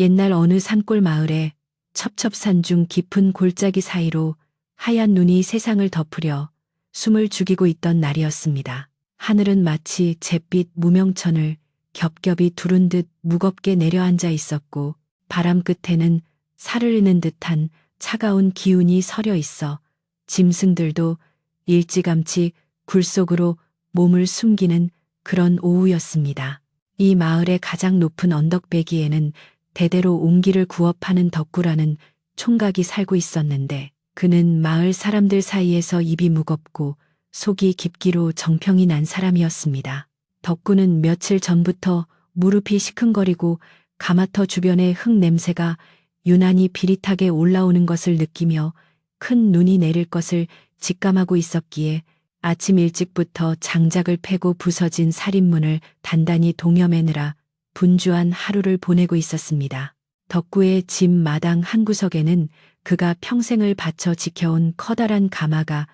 옛날 어느 산골 마을에 첩첩산 중 깊은 골짜기 사이로 하얀 눈이 세상을 덮으려 숨을 죽이고 있던 날이었습니다. 하늘은 마치 잿빛 무명천을 겹겹이 두른 듯 무겁게 내려앉아 있었고 바람 끝에는 살을 이는 듯한 차가운 기운이 서려 있어 짐승들도 일찌감치 굴 속으로 몸을 숨기는 그런 오후였습니다. 이 마을의 가장 높은 언덕배기에는 대대로 옹기를 구워 파는 덕구라는 총각이 살고 있었는데 그는 마을 사람들 사이에서 입이 무겁고 속이 깊기로 정평이 난 사람이었습니다. 덕구는 며칠 전부터 무릎이 시큰거리고 가마터 주변의 흙 냄새가 유난히 비릿하게 올라오는 것을 느끼며 큰 눈이 내릴 것을 직감하고 있었기에 아침 일찍부터 장작을 패고 부서진 살인문을 단단히 동여매느라 분주한 하루를 보내고 있었습니다. 덕구의 집 마당 한구석에는 그가 평생을 바쳐 지켜온 커다란 가마가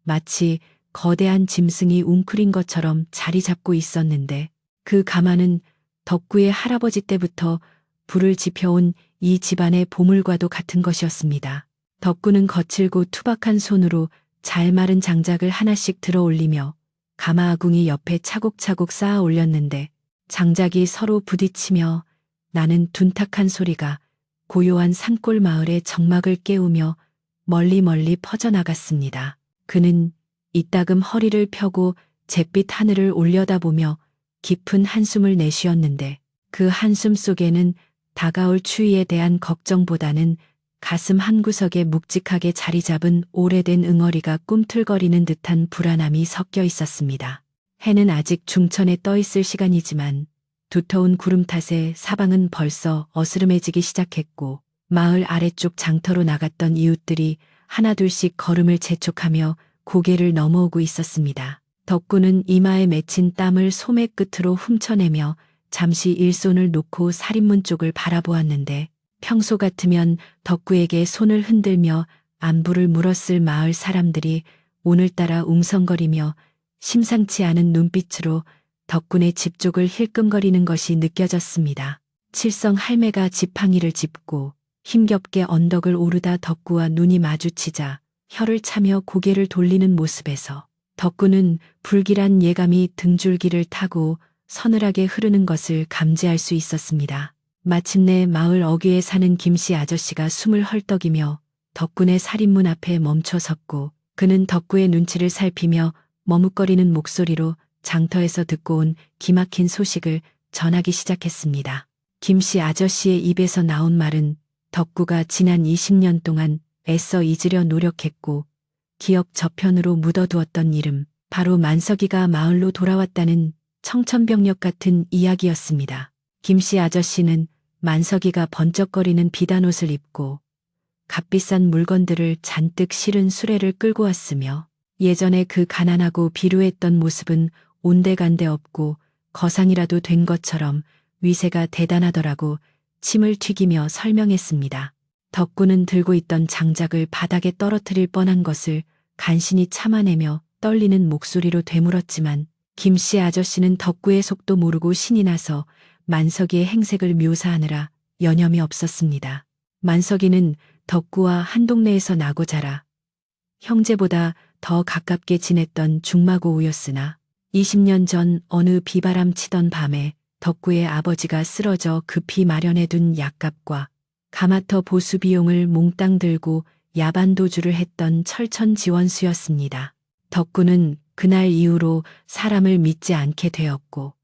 마치 거대한 짐승이 웅크린 것처럼 자리 잡고 있었는데 그 가마는 덕구의 할아버지 때부터 불을 지펴온 이 집안의 보물과도 같은 것이었습니다. 덕구는 거칠고 투박한 손으로 잘 마른 장작을 하나씩 들어 올리며 가마 아궁이 옆에 차곡차곡 쌓아 올렸는데 장작이 서로 부딪히며 나는 둔탁한 소리가 고요한 산골 마을의 정막을 깨우며 멀리 퍼져나갔습니다. 그는 이따금 허리를 펴고 잿빛 하늘을 올려다보며 깊은 한숨을 내쉬었는데 그 한숨 속에는 다가올 추위에 대한 걱정보다는 가슴 한구석에 묵직하게 자리 잡은 오래된 응어리가 꿈틀거리는 듯한 불안함이 섞여 있었습니다. 해는 아직 중천에 떠 있을 시간이지만 두터운 구름 탓에 사방은 벌써 어스름해지기 시작했고 마을 아래쪽 장터로 나갔던 이웃들이 하나둘씩 걸음을 재촉하며 고개를 넘어오고 있었습니다. 덕구는 이마에 맺힌 땀을 소매 끝으로 훔쳐내며 잠시 일손을 놓고 살인문 쪽을 바라보았는데 평소 같으면 덕구에게 손을 흔들며 안부를 물었을 마을 사람들이 오늘따라 웅성거리며 심상치 않은 눈빛으로 덕군의 집 쪽을 힐끔거리는 것이 느껴졌습니다. 칠성 할매가 지팡이를 짚고 힘겹게 언덕을 오르다 덕구와 눈이 마주치자 혀를 차며 고개를 돌리는 모습에서 덕구는 불길한 예감이 등줄기를 타고 서늘하게 흐르는 것을 감지할 수 있었습니다. 마침내 마을 어귀에 사는 김씨 아저씨가 숨을 헐떡이며 덕군의 살인문 앞에 멈춰 섰고 그는 덕구의 눈치를 살피며 머뭇거리는 목소리로 장터에서 듣고 온 기막힌 소식을 전하기 시작했습니다. 김씨 아저씨의 입에서 나온 말은 덕구가 지난 20년 동안 애써 잊으려 노력했고 기억 저편으로 묻어두었던 이름, 바로 만석이가 마을로 돌아왔다는 청천벽력 같은 이야기였습니다. 김씨 아저씨는 만석이가 번쩍거리는 비단옷을 입고 값비싼 물건들을 잔뜩 실은 수레를 끌고 왔으며 예전에 그 가난하고 비루했던 모습은 온데간데 없고 거상이라도 된 것처럼 위세가 대단하더라고 침을 튀기며 설명했습니다. 덕구는 들고 있던 장작을 바닥에 떨어뜨릴 뻔한 것을 간신히 참아내며 떨리는 목소리로 되물었지만 김씨 아저씨는 덕구의 속도 모르고 신이 나서 만석이의 행색을 묘사하느라 여념이 없었습니다. 만석이는 덕구와 한 동네에서 나고 자라 형제보다 더 가깝게 지냈던 중마고우였으나 20년 전 어느 비바람 치던 밤에 덕구의 아버지가 쓰러져 급히 마련해둔 약값과 가마터 보수 비용을 몽땅 들고 야반도주를 했던 철천지원수였습니다. 덕구는 그날 이후로 사람을 믿지 않게 되었고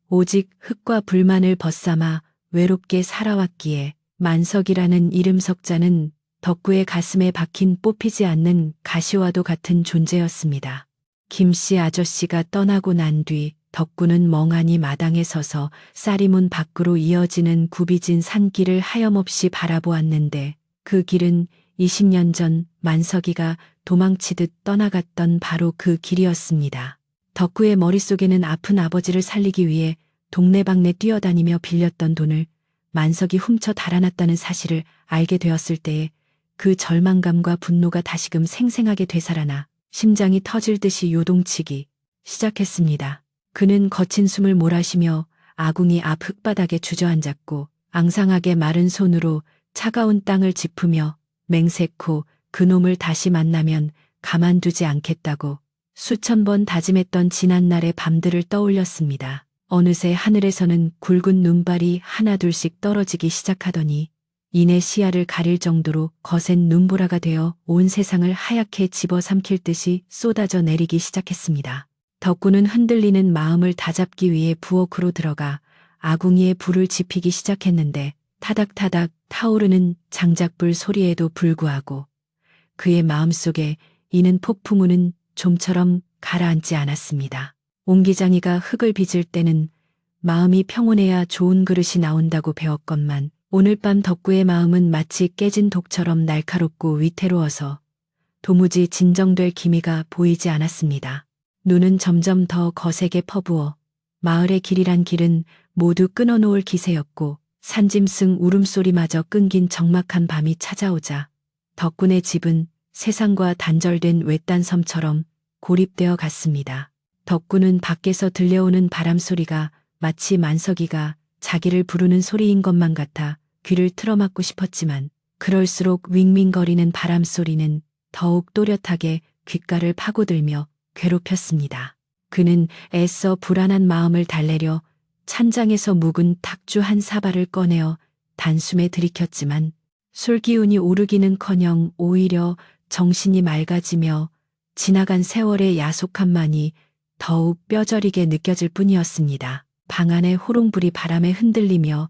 오직 흙과 불만을 벗삼아 외롭게 살아왔기에 만석이라는 이름 석자는 덕구의 가슴에 박힌 뽑히지 않는 가시와도 같은 존재였습니다. 김씨 아저씨가 떠나고 난 뒤 덕구는 멍하니 마당에 서서 쌀이문 밖으로 이어지는 굽이진 산길을 하염없이 바라보았는데 그 길은 20년 전 만석이가 도망치듯 떠나갔던 바로 그 길이었습니다. 덕구의 머릿속에는 아픈 아버지를 살리기 위해 동네방네 뛰어다니며 빌렸던 돈을 만석이 훔쳐 달아났다는 사실을 알게 되었을 때에 그 절망감과 분노가 다시금 생생하게 되살아나 심장이 터질 듯이 요동치기 시작했습니다. 그는 거친 숨을 몰아쉬며 아궁이 앞 흙바닥에 주저앉았고 앙상하게 마른 손으로 차가운 땅을 짚으며 맹세코 그놈을 다시 만나면 가만두지 않겠다고 수천 번 다짐했던 지난날의 밤들을 떠올렸습니다. 어느새 하늘에서는 굵은 눈발이 하나둘씩 떨어지기 시작하더니 이내 시야를 가릴 정도로 거센 눈보라가 되어 온 세상을 하얗게 집어삼킬 듯이 쏟아져 내리기 시작했습니다. 덕구는 흔들리는 마음을 다잡기 위해 부엌으로 들어가 아궁이에 불을 지피기 시작했는데 타닥타닥 타오르는 장작불 소리에도 불구하고 그의 마음속에 이는 폭풍우는 좀처럼 가라앉지 않았습니다. 옹기장이가 흙을 빚을 때는 마음이 평온해야 좋은 그릇이 나온다고 배웠건만 오늘 밤 덕구의 마음은 마치 깨진 독처럼 날카롭고 위태로워서 도무지 진정될 기미가 보이지 않았습니다. 눈은 점점 더 거세게 퍼부어 마을의 길이란 길은 모두 끊어놓을 기세였고 산짐승 울음소리마저 끊긴 적막한 밤이 찾아오자 덕군의 집은 세상과 단절된 외딴 섬처럼 고립되어 갔습니다. 덕군은 밖에서 들려오는 바람소리가 마치 만석이가 자기를 부르는 소리인 것만 같아 귀를 틀어막고 싶었지만 그럴수록 윙윙거리는 바람소리는 더욱 또렷하게 귓가를 파고들며 괴롭혔습니다. 그는 애써 불안한 마음을 달래려 찬장에서 묵은 탁주 한 사발을 꺼내어 단숨에 들이켰지만 술기운이 오르기는커녕 오히려 정신이 맑아지며 지나간 세월의 야속함만이 더욱 뼈저리게 느껴질 뿐이었습니다. 방 안의 호롱불이 바람에 흔들리며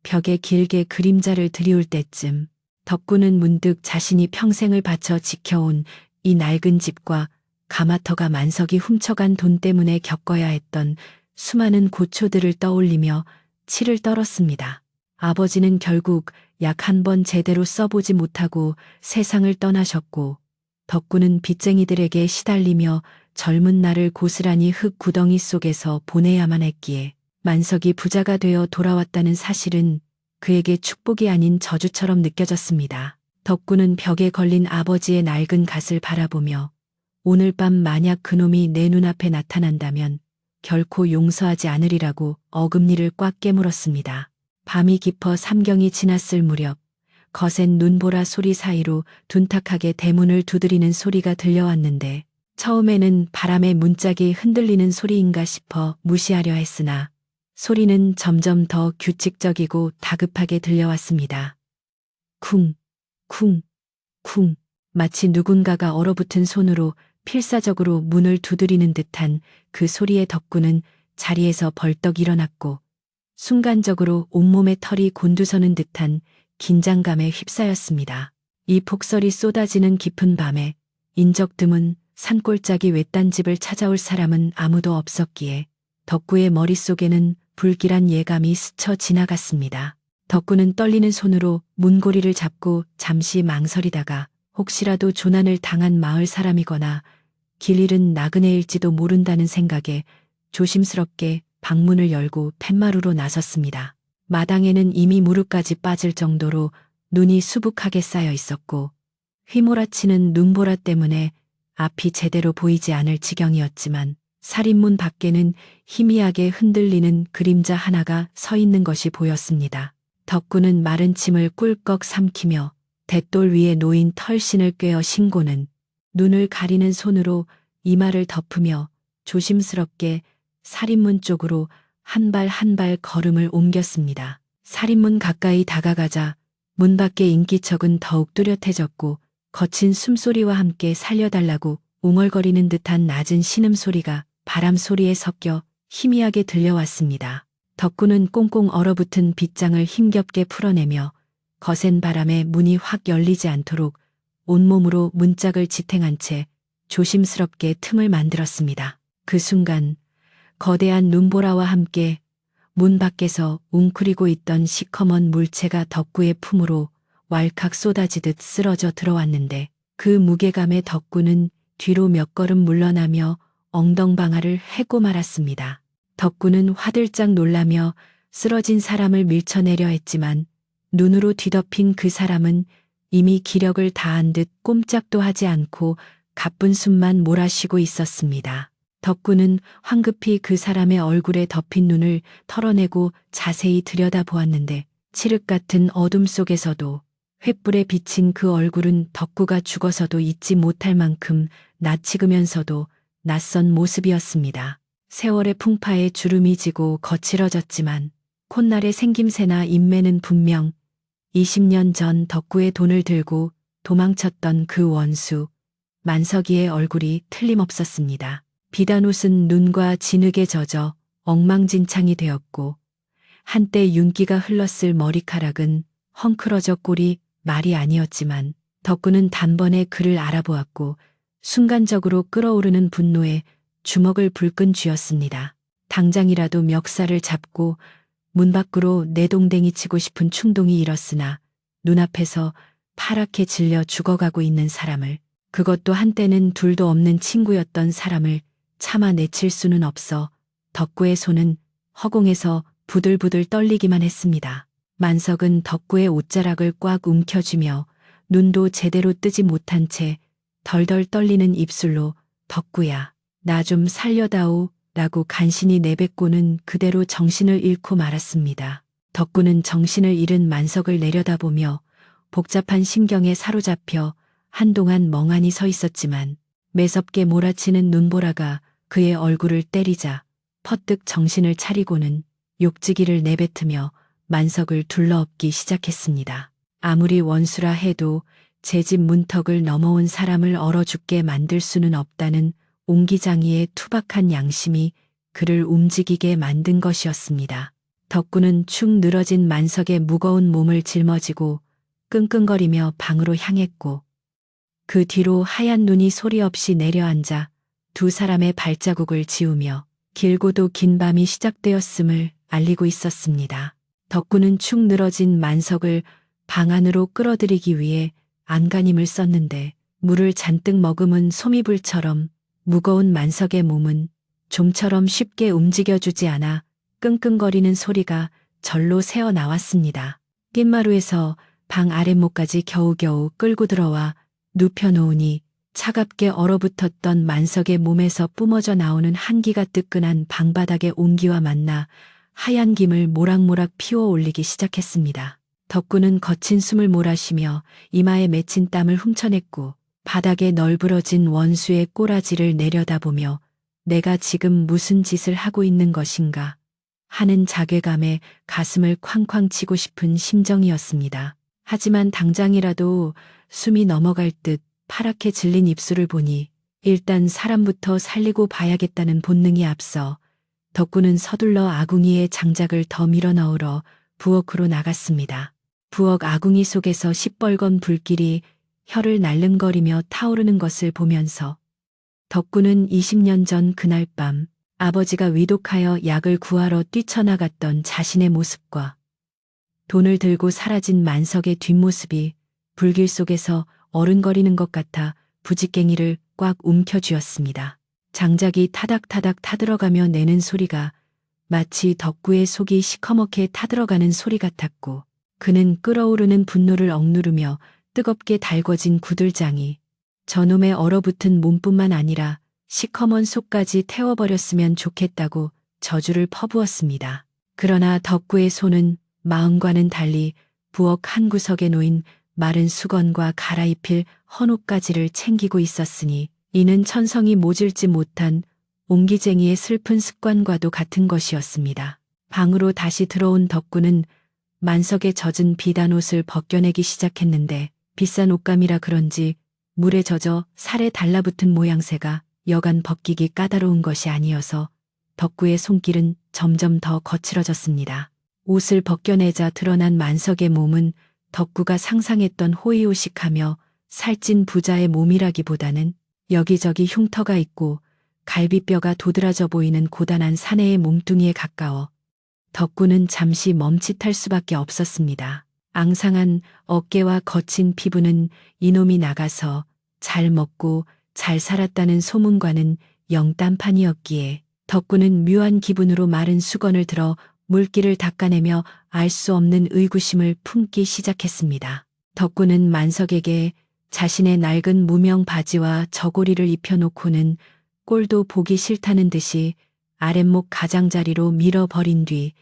벽에 길게 그림자를 드리울 때쯤 덕구는 문득 자신이 평생을 바쳐 지켜온 이 낡은 집과 가마터가 만석이 훔쳐간 돈 때문에 겪어야 했던 수많은 고초들을 떠올리며 치를 떨었습니다. 아버지는 결국 약 한 번 제대로 써보지 못하고 세상을 떠나셨고 덕구는 빚쟁이들에게 시달리며 젊은 날을 고스란히 흙 구덩이 속에서 보내야만 했기에 만석이 부자가 되어 돌아왔다는 사실은 그에게 축복이 아닌 저주처럼 느껴졌습니다. 덕구는 벽에 걸린 아버지의 낡은 갓을 바라보며 오늘 밤 만약 그놈이 내 눈앞에 나타난다면 결코 용서하지 않으리라고 어금니를 꽉 깨물었습니다. 밤이 깊어 삼경이 지났을 무렵 거센 눈보라 소리 사이로 둔탁하게 대문을 두드리는 소리가 들려왔는데 처음에는 바람에 문짝이 흔들리는 소리인가 싶어 무시하려 했으나 소리는 점점 더 규칙적이고 다급하게 들려왔습니다. 쿵, 쿵, 쿵. 마치 누군가가 얼어붙은 손으로 필사적으로 문을 두드리는 듯한 그 소리에 덕구는 자리에서 벌떡 일어났고 순간적으로 온몸의 털이 곤두서는 듯한 긴장감에 휩싸였습니다. 이 폭설이 쏟아지는 깊은 밤에 인적 드문 산골짜기 외딴 집을 찾아올 사람은 아무도 없었기에 덕구의 머릿속에는 불길한 예감이 스쳐 지나갔습니다. 덕구는 떨리는 손으로 문고리를 잡고 잠시 망설이다가 혹시라도 조난을 당한 마을 사람이거나 길 잃은 나그네일지도 모른다는 생각에 조심스럽게 방문을 열고 팻마루로 나섰습니다. 마당에는 이미 무릎까지 빠질 정도로 눈이 수북하게 쌓여 있었고 휘몰아치는 눈보라 때문에 앞이 제대로 보이지 않을 지경이었지만 살인문 밖에는 희미하게 흔들리는 그림자 하나가 서 있는 것이 보였습니다. 덕구는 마른 침을 꿀꺽 삼키며 돛돌 위에 놓인 털신을 꿰어 신고는 눈을 가리는 손으로 이마를 덮으며 조심스럽게 살인문 쪽으로 한 발 한 발 걸음을 옮겼습니다. 살인문 가까이 다가가자 문 밖의 인기척은 더욱 뚜렷해졌고 거친 숨소리와 함께 살려달라고 웅얼거리는 듯한 낮은 신음소리가 바람소리에 섞여 희미하게 들려왔습니다. 덕구는 꽁꽁 얼어붙은 빗장을 힘겹게 풀어내며 거센 바람에 문이 확 열리지 않도록 온몸으로 문짝을 지탱한 채 조심스럽게 틈을 만들었습니다. 그 순간 거대한 눈보라와 함께 문 밖에서 웅크리고 있던 시커먼 물체가 덕구의 품으로 왈칵 쏟아지듯 쓰러져 들어왔는데 그 무게감에 덕구는 뒤로 몇 걸음 물러나며 엉덩방아를 해고 말았습니다. 덕구는 화들짝 놀라며 쓰러진 사람을 밀쳐내려 했지만 눈으로 뒤덮인 그 사람은 이미 기력을 다한 듯 꼼짝도 하지 않고 가쁜 숨만 몰아쉬고 있었습니다. 덕구는 황급히 그 사람의 얼굴에 덮인 눈을 털어내고 자세히 들여다보았는데 칠흑 같은 어둠 속에서도 횃불에 비친 그 얼굴은 덕구가 죽어서도 잊지 못할 만큼 낯익으면서도 낯선 모습이었습니다. 세월의 풍파에 주름이 지고 거칠어졌지만 콧날의 생김새나 인매는 분명 20년 전 덕구의 돈을 들고 도망쳤던 그 원수 만석이의 얼굴이 틀림없었습니다. 비단옷은 눈과 진흙에 젖어 엉망진창이 되었고 한때 윤기가 흘렀을 머리카락은 헝클어져 꼴이 말이 아니었지만 덕구는 단번에 그를 알아보았고 순간적으로 끓어오르는 분노에 주먹을 불끈 쥐었습니다. 당장이라도 멱살을 잡고 문 밖으로 내동댕이 치고 싶은 충동이 일었으나 눈앞에서 파랗게 질려 죽어가고 있는 사람을, 그것도 한때는 둘도 없는 친구였던 사람을 차마 내칠 수는 없어 덕구의 손은 허공에서 부들부들 떨리기만 했습니다. 만석은 덕구의 옷자락을 꽉 움켜쥐며 눈도 제대로 뜨지 못한 채 덜덜 떨리는 입술로 덕구야, 나 좀 살려다오 라고 간신히 내뱉고는 그대로 정신을 잃고 말았습니다. 덕구는 정신을 잃은 만석을 내려다보며 복잡한 심경에 사로잡혀 한동안 멍하니 서 있었지만 매섭게 몰아치는 눈보라가 그의 얼굴을 때리자 퍼뜩 정신을 차리고는 욕지기를 내뱉으며 만석을 둘러엎기 시작했습니다. 아무리 원수라 해도 제 집 문턱을 넘어온 사람을 얼어 죽게 만들 수는 없다는 옹기장이의 투박한 양심이 그를 움직이게 만든 것이었습니다. 덕구는 축 늘어진 만석의 무거운 몸을 짊어지고 끙끙거리며 방으로 향했고 그 뒤로 하얀 눈이 소리 없이 내려앉아 두 사람의 발자국을 지우며 길고도 긴 밤이 시작되었음을 알리고 있었습니다. 덕구는 축 늘어진 만석을 방 안으로 끌어들이기 위해 안간힘을 썼는데 물을 잔뜩 머금은 소미불처럼 무거운 만석의 몸은 좀처럼 쉽게 움직여주지 않아 끙끙거리는 소리가 절로 새어 나왔습니다. 낀마루에서 방 아랫목까지 겨우겨우 끌고 들어와 눕혀놓으니 차갑게 얼어붙었던 만석의 몸에서 뿜어져 나오는 한기가 뜨끈한 방바닥의 온기와 만나 하얀 김을 모락모락 피워 올리기 시작했습니다. 덕구는 거친 숨을 몰아쉬며 이마에 맺힌 땀을 훔쳐냈고 바닥에 널브러진 원수의 꼬라지를 내려다보며 내가 지금 무슨 짓을 하고 있는 것인가 하는 자괴감에 가슴을 쾅쾅 치고 싶은 심정이었습니다. 하지만 당장이라도 숨이 넘어갈 듯 파랗게 질린 입술을 보니 일단 사람부터 살리고 봐야겠다는 본능이 앞서 덕구는 서둘러 아궁이에 장작을 더 밀어넣으러 부엌으로 나갔습니다. 부엌 아궁이 속에서 시뻘건 불길이 혀를 날름거리며 타오르는 것을 보면서 덕구는 20년 전 그날 밤 아버지가 위독하여 약을 구하러 뛰쳐나갔던 자신의 모습과 돈을 들고 사라진 만석의 뒷모습이 불길 속에서 어른거리는 것 같아 부직갱이를 꽉 움켜쥐었습니다. 장작이 타닥타닥 타들어가며 내는 소리가 마치 덕구의 속이 시커멓게 타들어가는 소리 같았고 그는 끓어오르는 분노를 억누르며 뜨겁게 달궈진 구들장이 저놈의 얼어붙은 몸뿐만 아니라 시커먼 속까지 태워버렸으면 좋겠다고 저주를 퍼부었습니다. 그러나 덕구의 손은 마음과는 달리 부엌 한 구석에 놓인 마른 수건과 갈아입힐 헌옷가지를 챙기고 있었으니 이는 천성이 모질지 못한 옹기쟁이의 슬픈 습관과도 같은 것이었습니다. 방으로 다시 들어온 덕구는 만석에 젖은 비단옷을 벗겨내기 시작했는데 비싼 옷감이라 그런지 물에 젖어 살에 달라붙은 모양새가 여간 벗기기 까다로운 것이 아니어서 덕구의 손길은 점점 더 거칠어졌습니다. 옷을 벗겨내자 드러난 만석의 몸은 덕구가 상상했던 호의호식하며 살찐 부자의 몸이라기보다는 여기저기 흉터가 있고 갈비뼈가 도드라져 보이는 고단한 사내의 몸뚱이에 가까워 덕구는 잠시 멈칫할 수밖에 없었습니다. 앙상한 어깨와 거친 피부는 이놈이 나가서 잘 먹고 잘 살았다는 소문과는 영 딴판이었기에 덕구는 묘한 기분으로 마른 수건을 들어 물기를 닦아내며 알 수 없는 의구심을 품기 시작했습니다. 덕구는 만석에게 자신의 낡은 무명 바지와 저고리를 입혀놓고는 꼴도 보기 싫다는 듯이 아랫목 가장자리로 밀어버린 뒤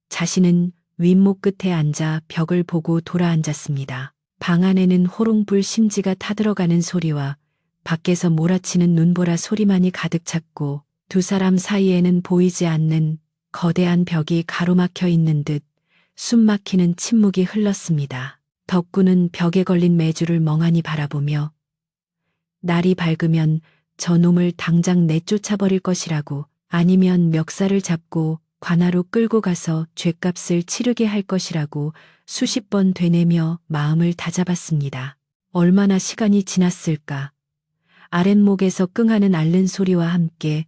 자신은 윗목 끝에 앉아 벽을 보고 돌아앉았습니다. 방 안에는 호롱불 심지가 타들어가는 소리와 밖에서 몰아치는 눈보라 소리만이 가득 찼고 두 사람 사이에는 보이지 않는 거대한 벽이 가로막혀 있는 듯 숨막히는 침묵이 흘렀습니다. 덕구는 벽에 걸린 매주를 멍하니 바라보며 날이 밝으면 저놈을 당장 내쫓아버릴 것이라고 아니면 멱살을 잡고 관하로 끌고 가서 죗값을 치르게 할 것이라고 수십 번 되뇌며 마음을 다잡았습니다. 얼마나 시간이 지났을까. 아랫목에서 끙하는 앓는 소리와 함께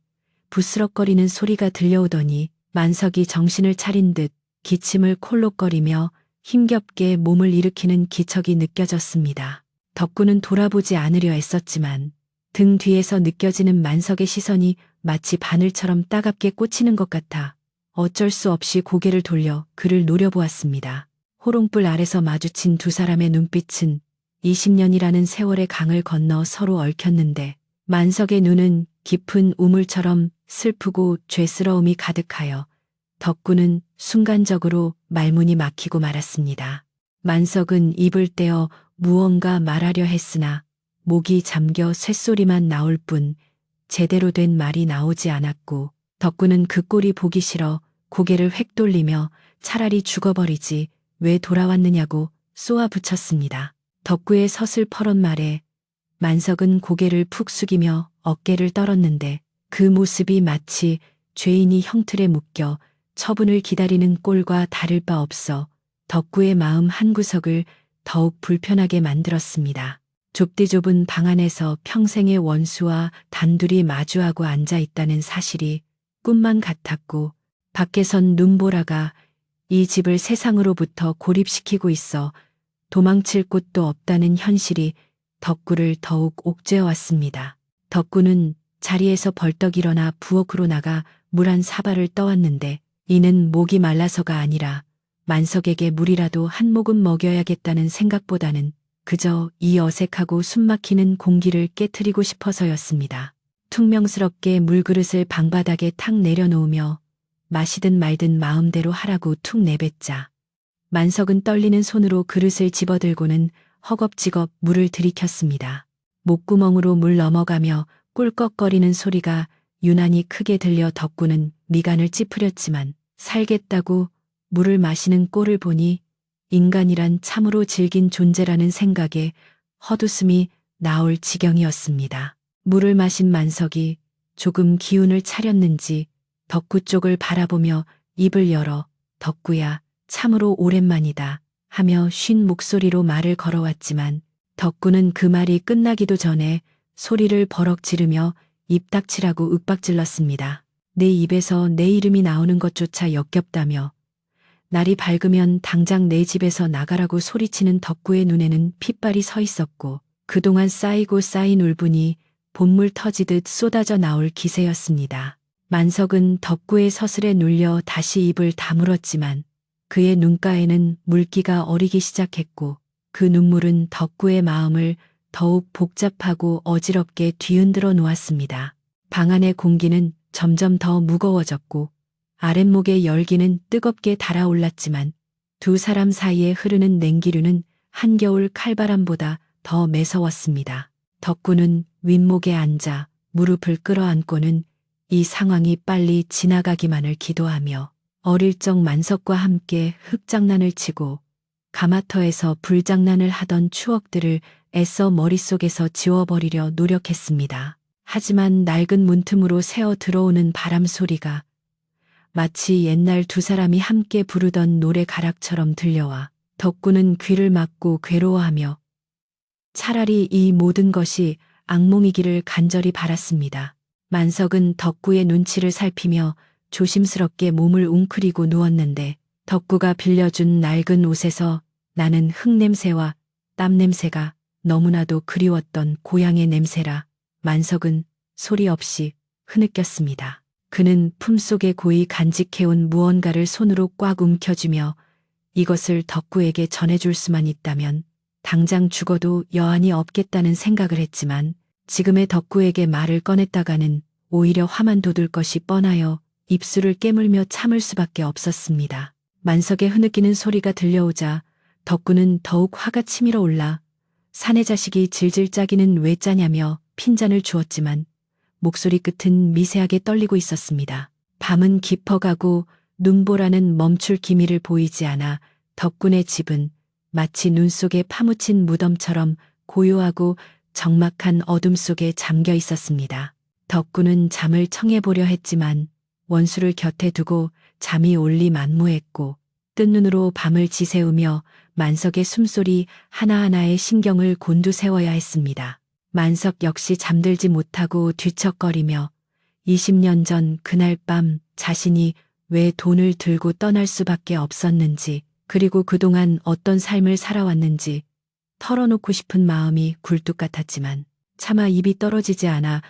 부스럭거리는 소리가 들려오더니 만석이 정신을 차린 듯 기침을 콜록거리며 힘겹게 몸을 일으키는 기척이 느껴졌습니다. 덕구는 돌아보지 않으려 애썼지만 등 뒤에서 느껴지는 만석의 시선이 마치 바늘처럼 따갑게 꽂히는 것 같아 어쩔 수 없이 고개를 돌려 그를 노려보았습니다. 호롱불 아래서 마주친 두 사람의 눈빛은 20년이라는 세월의 강을 건너 서로 얽혔는데 만석의 눈은 깊은 우물처럼 슬프고 죄스러움이 가득하여 덕구는 순간적으로 말문이 막히고 말았습니다. 만석은 입을 떼어 무언가 말하려 했으나 목이 잠겨 쇳소리만 나올 뿐 제대로 된 말이 나오지 않았고 덕구는 그 꼴이 보기 싫어 고개를 획 돌리며 차라리 죽어버리지 왜 돌아왔느냐고 쏘아붙였습니다. 덕구의 서슬퍼런 말에 만석은 고개를 푹 숙이며 어깨를 떨었는데 그 모습이 마치 죄인이 형틀에 묶여 처분을 기다리는 꼴과 다를 바 없어 덕구의 마음 한구석을 더욱 불편하게 만들었습니다. 좁디좁은 방 안에서 평생의 원수와 단둘이 마주하고 앉아 있다는 사실이 꿈만 같았고 밖에선 눈보라가 이 집을 세상으로부터 고립시키고 있어 도망칠 곳도 없다는 현실이 덕구를 더욱 옥죄어왔습니다. 덕구는 자리에서 벌떡 일어나 부엌으로 나가 물 한 사발을 떠왔는데 이는 목이 말라서가 아니라 만석에게 물이라도 한 모금 먹여야겠다는 생각보다는 그저 이 어색하고 숨막히는 공기를 깨트리고 싶어서였습니다. 퉁명스럽게 물그릇을 방바닥에 탁 내려놓으며 마시든 말든 마음대로 하라고 툭 내뱉자 만석은 떨리는 손으로 그릇을 집어들고는 허겁지겁 물을 들이켰습니다. 목구멍으로 물 넘어가며 꿀꺽거리는 소리가 유난히 크게 들려 덕구는 미간을 찌푸렸지만 살겠다고 물을 마시는 꼴을 보니 인간이란 참으로 질긴 존재라는 생각에 헛웃음이 나올 지경이었습니다. 물을 마신 만석이 조금 기운을 차렸는지 덕구 쪽을 바라보며 입을 열어 덕구야 참으로 오랜만이다 하며 쉰 목소리로 말을 걸어왔지만 덕구는 그 말이 끝나기도 전에 소리를 버럭 지르며 입 닥치라고 윽박질렀습니다. 내 입에서 내 이름이 나오는 것조차 역겹다며 날이 밝으면 당장 내 집에서 나가라고 소리치는 덕구의 눈에는 핏발이 서 있었고 그동안 쌓이고 쌓인 울분이 본물 터지듯 쏟아져 나올 기세였습니다. 만석은 덕구의 서슬에 눌려 다시 입을 다물었지만 그의 눈가에는 물기가 어리기 시작했고 그 눈물은 덕구의 마음을 더욱 복잡하고 어지럽게 뒤흔들어 놓았습니다. 방 안의 공기는 점점 더 무거워졌고 아랫목의 열기는 뜨겁게 달아올랐지만 두 사람 사이에 흐르는 냉기류는 한겨울 칼바람보다 더 매서웠습니다. 덕구는 윗목에 앉아 무릎을 끌어안고는 이 상황이 빨리 지나가기만을 기도하며 어릴 적 만석과 함께 흙장난을 치고 가마터에서 불장난을 하던 추억들을 애써 머릿속에서 지워버리려 노력했습니다. 하지만 낡은 문틈으로 새어 들어오는 바람 소리가 마치 옛날 두 사람이 함께 부르던 노래 가락처럼 들려와 덕구는 귀를 막고 괴로워하며 차라리 이 모든 것이 악몽이기를 간절히 바랐습니다. 만석은 덕구의 눈치를 살피며 조심스럽게 몸을 웅크리고 누웠는데 덕구가 빌려준 낡은 옷에서 나는 흙냄새와 땀냄새가 너무나도 그리웠던 고향의 냄새라 만석은 소리 없이 흐느꼈습니다. 그는 품속에 고이 간직해온 무언가를 손으로 꽉 움켜쥐며 이것을 덕구에게 전해줄 수만 있다면 당장 죽어도 여한이 없겠다는 생각을 했지만 지금의 덕구에게 말을 꺼냈다가는 오히려 화만 돋을 것이 뻔하여 입술을 깨물며 참을 수밖에 없었습니다. 만석의 흐느끼는 소리가 들려오자 덕구는 더욱 화가 치밀어 올라 사내 자식이 질질 짜기는 왜 짜냐며 핀잔을 주었지만 목소리 끝은 미세하게 떨리고 있었습니다. 밤은 깊어가고 눈보라는 멈출 기미를 보이지 않아 덕군의 집은 마치 눈 속에 파묻힌 무덤처럼 고요하고 적막한 어둠 속에 잠겨 있었습니다. 덕군은 잠을 청해보려 했지만 원수를 곁에 두고 잠이 올리 만무했고 뜬 눈으로 밤을 지새우며 만석의 숨소리 하나하나에 신경을 곤두세워야 했습니다. 만석 역시 잠들지 못하고 뒤척거리며 20년 전 그날 밤 자신이 왜 돈을 들고 떠날 수밖에 없었는지, 그리고 그동안 어떤 삶을 살아왔는지 털어놓고 싶은 마음이 굴뚝 같았지만 차마 입이 떨어지지 않아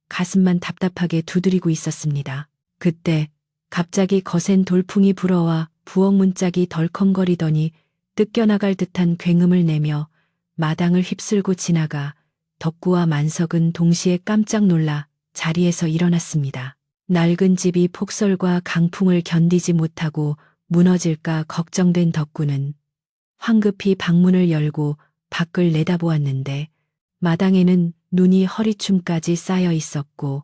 가슴만 답답하게 두드리고 있었습니다. 그때 갑자기 거센 돌풍이 불어와 부엌 문짝이 덜컹거리더니 뜯겨나갈 듯한 굉음을 내며 마당을 휩쓸고 지나가 덕구와 만석은 동시에 깜짝 놀라 자리에서 일어났습니다. 낡은 집이 폭설과 강풍을 견디지 못하고 무너질까 걱정된 덕구는 황급히 방문을 열고 밖을 내다보았는데 마당에는 눈이 허리춤까지 쌓여 있었고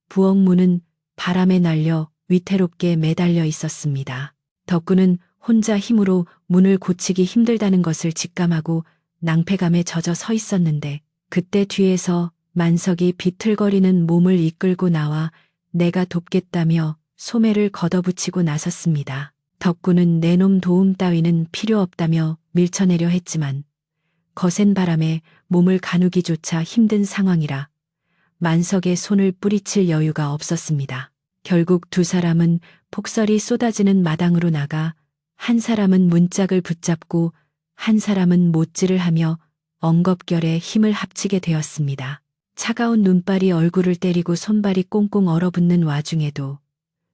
부엌 문은 바람에 날려 위태롭게 매달려 있었습니다. 덕구는 혼자 힘으로 문을 고치기 힘들다는 것을 직감하고 낭패감에 젖어 서 있었는데 그때 뒤에서 만석이 비틀거리는 몸을 이끌고 나와 내가 돕겠다며 소매를 걷어붙이고 나섰습니다. 덕구는 내 놈 도움 따위는 필요 없다며 밀쳐내려 했지만 거센 바람에 몸을 가누기조차 힘든 상황이라 만석의 손을 뿌리칠 여유가 없었습니다. 결국 두 사람은 폭설이 쏟아지는 마당으로 나가 한 사람은 문짝을 붙잡고 한 사람은 못질을 하며 엉겁결에 힘을 합치게 되었습니다. 차가운 눈발이 얼굴을 때리고 손발이 꽁꽁 얼어붙는 와중에도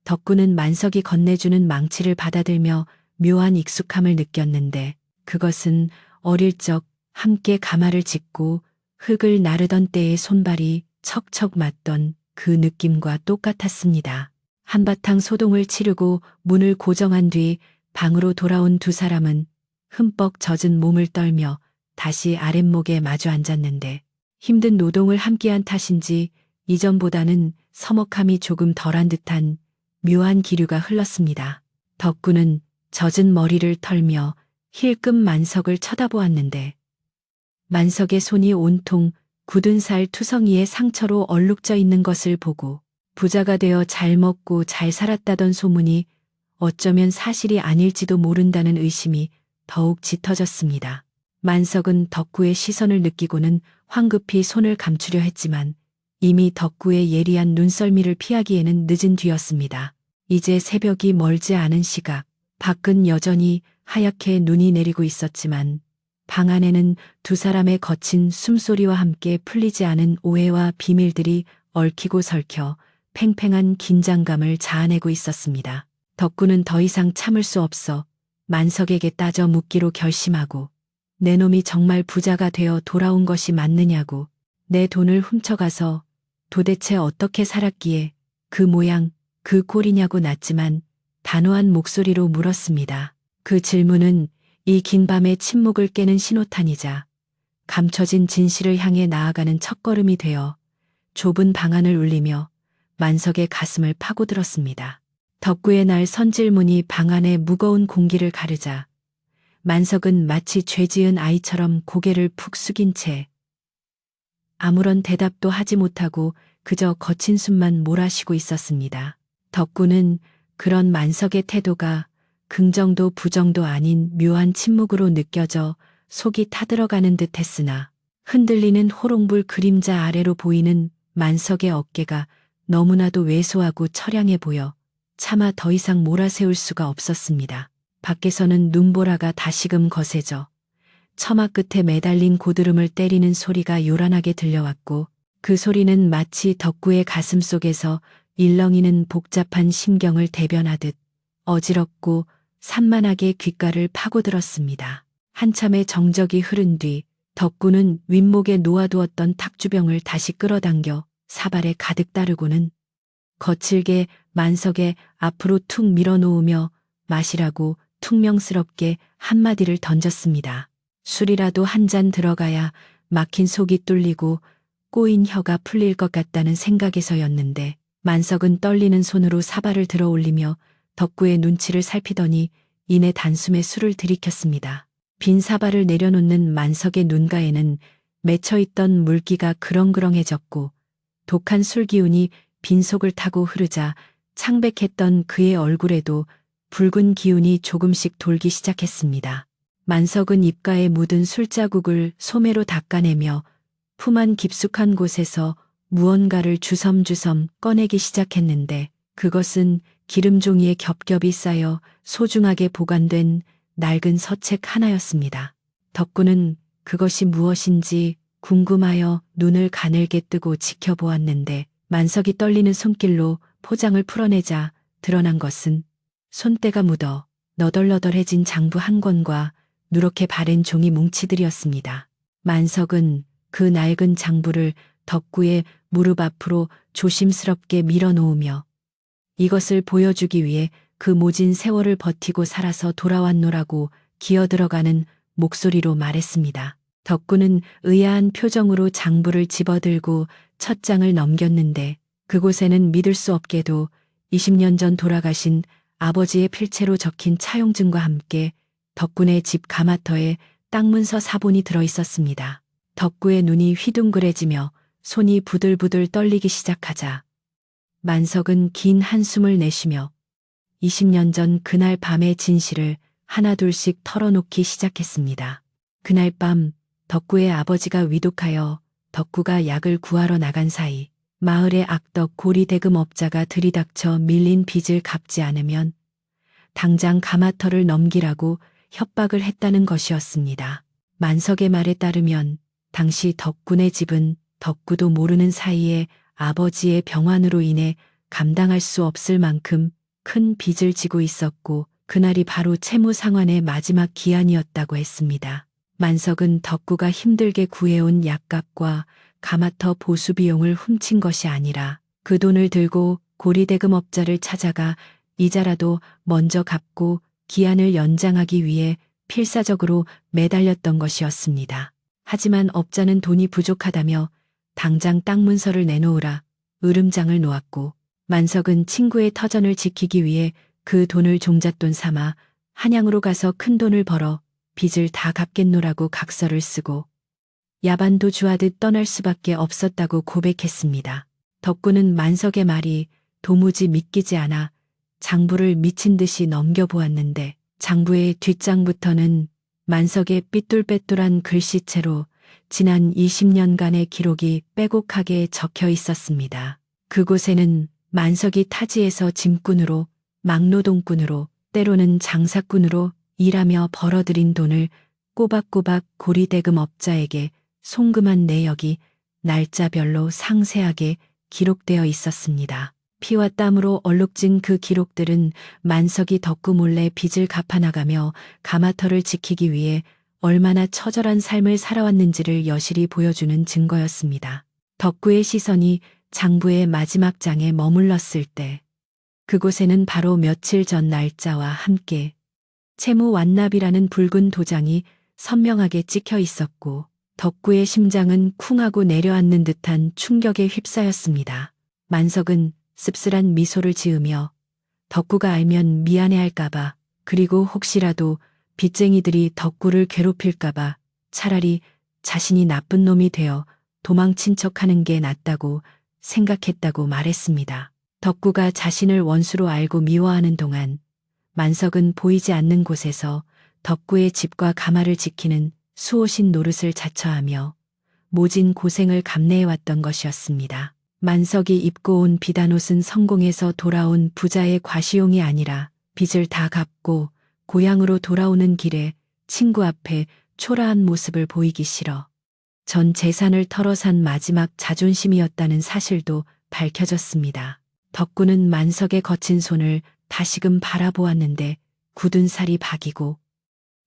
덕구는 만석이 건네주는 망치를 받아들며 묘한 익숙함을 느꼈는데 그것은 어릴 적 함께 가마를 짚고 흙을 나르던 때의 손발이 척척 맞던 그 느낌과 똑같았습니다. 한바탕 소동을 치르고 문을 고정한 뒤 방으로 돌아온 두 사람은 흠뻑 젖은 몸을 떨며 다시 아랫목에 마주 앉았는데 힘든 노동을 함께한 탓인지 이전보다는 서먹함이 조금 덜한 듯한 묘한 기류가 흘렀습니다. 덕구는 젖은 머리를 털며 힐끔 만석을 쳐다보았는데 만석의 손이 온통 굳은 살 투성이의 상처로 얼룩져 있는 것을 보고 부자가 되어 잘 먹고 잘 살았다던 소문이 어쩌면 사실이 아닐지도 모른다는 의심이 더욱 짙어졌습니다. 만석은 덕구의 시선을 느끼고는 황급히 손을 감추려 했지만 이미 덕구의 예리한 눈썰미를 피하기에는 늦은 뒤였습니다. 이제 새벽이 멀지 않은 시각, 밖은 여전히 하얗게 눈이 내리고 있었지만 방 안에는 두 사람의 거친 숨소리와 함께 풀리지 않은 오해와 비밀들이 얽히고 설켜 팽팽한 긴장감을 자아내고 있었습니다. 덕구는 더 이상 참을 수 없어 만석에게 따져 묻기로 결심하고 내 놈이 정말 부자가 되어 돌아온 것이 맞느냐고, 내 돈을 훔쳐가서 도대체 어떻게 살았기에 그 모양 그 꼴이냐고 낮지만 단호한 목소리로 물었습니다. 그 질문은 이 긴 밤의 침묵을 깨는 신호탄이자 감춰진 진실을 향해 나아가는 첫걸음이 되어 좁은 방안을 울리며 만석의 가슴을 파고들었습니다. 덕구의 날 선질문이 방 안의 무거운 공기를 가르자 만석은 마치 죄지은 아이처럼 고개를 푹 숙인 채 아무런 대답도 하지 못하고 그저 거친 숨만 몰아쉬고 있었습니다. 덕구는 그런 만석의 태도가 긍정도 부정도 아닌 묘한 침묵으로 느껴져 속이 타들어가는 듯 했으나 흔들리는 호롱불 그림자 아래로 보이는 만석의 어깨가 너무나도 왜소하고 처량해 보여 차마 더 이상 몰아세울 수가 없었습니다. 밖에서는 눈보라가 다시금 거세져 처마 끝에 매달린 고드름을 때리는 소리가 요란하게 들려왔고 그 소리는 마치 덕구의 가슴 속에서 일렁이는 복잡한 심경을 대변하듯 어지럽고 산만하게 귓가를 파고들었습니다. 한참의 정적이 흐른 뒤 덕구는 윗목에 놓아두었던 탁주병을 다시 끌어당겨 사발에 가득 따르고는 거칠게 만석의 앞으로 툭 밀어놓으며 마시라고 퉁명스럽게 한마디를 던졌습니다. 술이라도 한 잔 들어가야 막힌 속이 뚫리고 꼬인 혀가 풀릴 것 같다는 생각에서였는데 만석은 떨리는 손으로 사발을 들어 올리며 덕구의 눈치를 살피더니 이내 단숨에 술을 들이켰습니다. 빈 사발을 내려놓는 만석의 눈가에는 맺혀있던 물기가 그렁그렁해졌고 독한 술기운이 빈속을 타고 흐르자 창백했던 그의 얼굴에도 붉은 기운이 조금씩 돌기 시작했습니다. 만석은 입가에 묻은 술자국을 소매로 닦아내며 품 안 깊숙한 곳에서 무언가를 주섬주섬 꺼내기 시작했는데 그것은 기름종이에 겹겹이 쌓여 소중하게 보관된 낡은 서책 하나였습니다. 덕구는 그것이 무엇인지 궁금하여 눈을 가늘게 뜨고 지켜보았는데 만석이 떨리는 손길로 포장을 풀어내자 드러난 것은 손때가 묻어 너덜너덜해진 장부 한 권과 누렇게 바랜 종이 뭉치들이었습니다. 만석은 그 낡은 장부를 덕구의 무릎 앞으로 조심스럽게 밀어놓으며 이것을 보여주기 위해 그 모진 세월을 버티고 살아서 돌아왔노라고 기어들어가는 목소리로 말했습니다. 덕구는 의아한 표정으로 장부를 집어들고 첫 장을 넘겼는데 그곳에는 믿을 수 없게도 20년 전 돌아가신 아버지의 필체로 적힌 차용증과 함께 덕군의 집 가마터에 땅 문서 사본이 들어 있었습니다. 덕구의 눈이 휘둥그레지며 손이 부들부들 떨리기 시작하자 만석은 긴 한숨을 내쉬며 20년 전 그날 밤의 진실을 하나둘씩 털어놓기 시작했습니다. 그날 밤 덕구의 아버지가 위독하여 덕구가 약을 구하러 나간 사이 마을의 악덕 고리대금업자가 들이닥쳐 밀린 빚을 갚지 않으면 당장 가마터를 넘기라고 협박을 했다는 것이었습니다. 만석의 말에 따르면 당시 덕군의 집은 덕구도 모르는 사이에 아버지의 병환으로 인해 감당할 수 없을 만큼 큰 빚을 지고 있었고 그날이 바로 채무 상환의 마지막 기한이었다고 했습니다. 만석은 덕구가 힘들게 구해온 약값과 가마터 보수 비용을 훔친 것이 아니라 그 돈을 들고 고리대금업자를 찾아가 이자라도 먼저 갚고 기한을 연장하기 위해 필사적으로 매달렸던 것이었습니다. 하지만 업자는 돈이 부족하다며 당장 땅 문서를 내놓으라 으름장을 놓았고 만석은 친구의 터전을 지키기 위해 그 돈을 종잣돈 삼아 한양으로 가서 큰 돈을 벌어 빚을 다 갚겠노라고 각서를 쓰고 야반도주하듯 떠날 수밖에 없었다고 고백했습니다. 덕구는 만석의 말이 도무지 믿기지 않아 장부를 미친 듯이 넘겨보았는데 장부의 뒷장부터는 만석의 삐뚤빼뚤한 글씨체로 지난 20년간의 기록이 빼곡하게 적혀 있었습니다. 그곳에는 만석이 타지에서 짐꾼으로 막노동꾼으로 때로는 장사꾼으로 일하며 벌어들인 돈을 꼬박꼬박 고리대금 업자에게 송금한 내역이 날짜별로 상세하게 기록되어 있었습니다. 피와 땀으로 얼룩진 그 기록들은 만석이 덕구 몰래 빚을 갚아나가며 가마터를 지키기 위해 얼마나 처절한 삶을 살아왔는지를 여실히 보여주는 증거였습니다. 덕구의 시선이 장부의 마지막 장에 머물렀을 때 그곳에는 바로 며칠 전 날짜와 함께 채무 완납이라는 붉은 도장이 선명하게 찍혀 있었고 덕구의 심장은 쿵하고 내려앉는 듯한 충격에 휩싸였습니다. 만석은 씁쓸한 미소를 지으며 덕구가 알면 미안해할까봐 그리고 혹시라도 빚쟁이들이 덕구를 괴롭힐까봐 차라리 자신이 나쁜 놈이 되어 도망친 척하는 게 낫다고 생각했다고 말했습니다. 덕구가 자신을 원수로 알고 미워하는 동안 만석은 보이지 않는 곳에서 덕구의 집과 가마를 지키는 수호신 노릇을 자처하며 모진 고생을 감내해왔던 것이었습니다. 만석이 입고 온 비단옷은 성공해서 돌아온 부자의 과시용이 아니라 빚을 다 갚고 고향으로 돌아오는 길에 친구 앞에 초라한 모습을 보이기 싫어 전 재산을 털어 산 마지막 자존심이었다는 사실도 밝혀졌습니다. 덕구는 만석의 거친 손을 다시금 바라보았는데 굳은 살이 박이고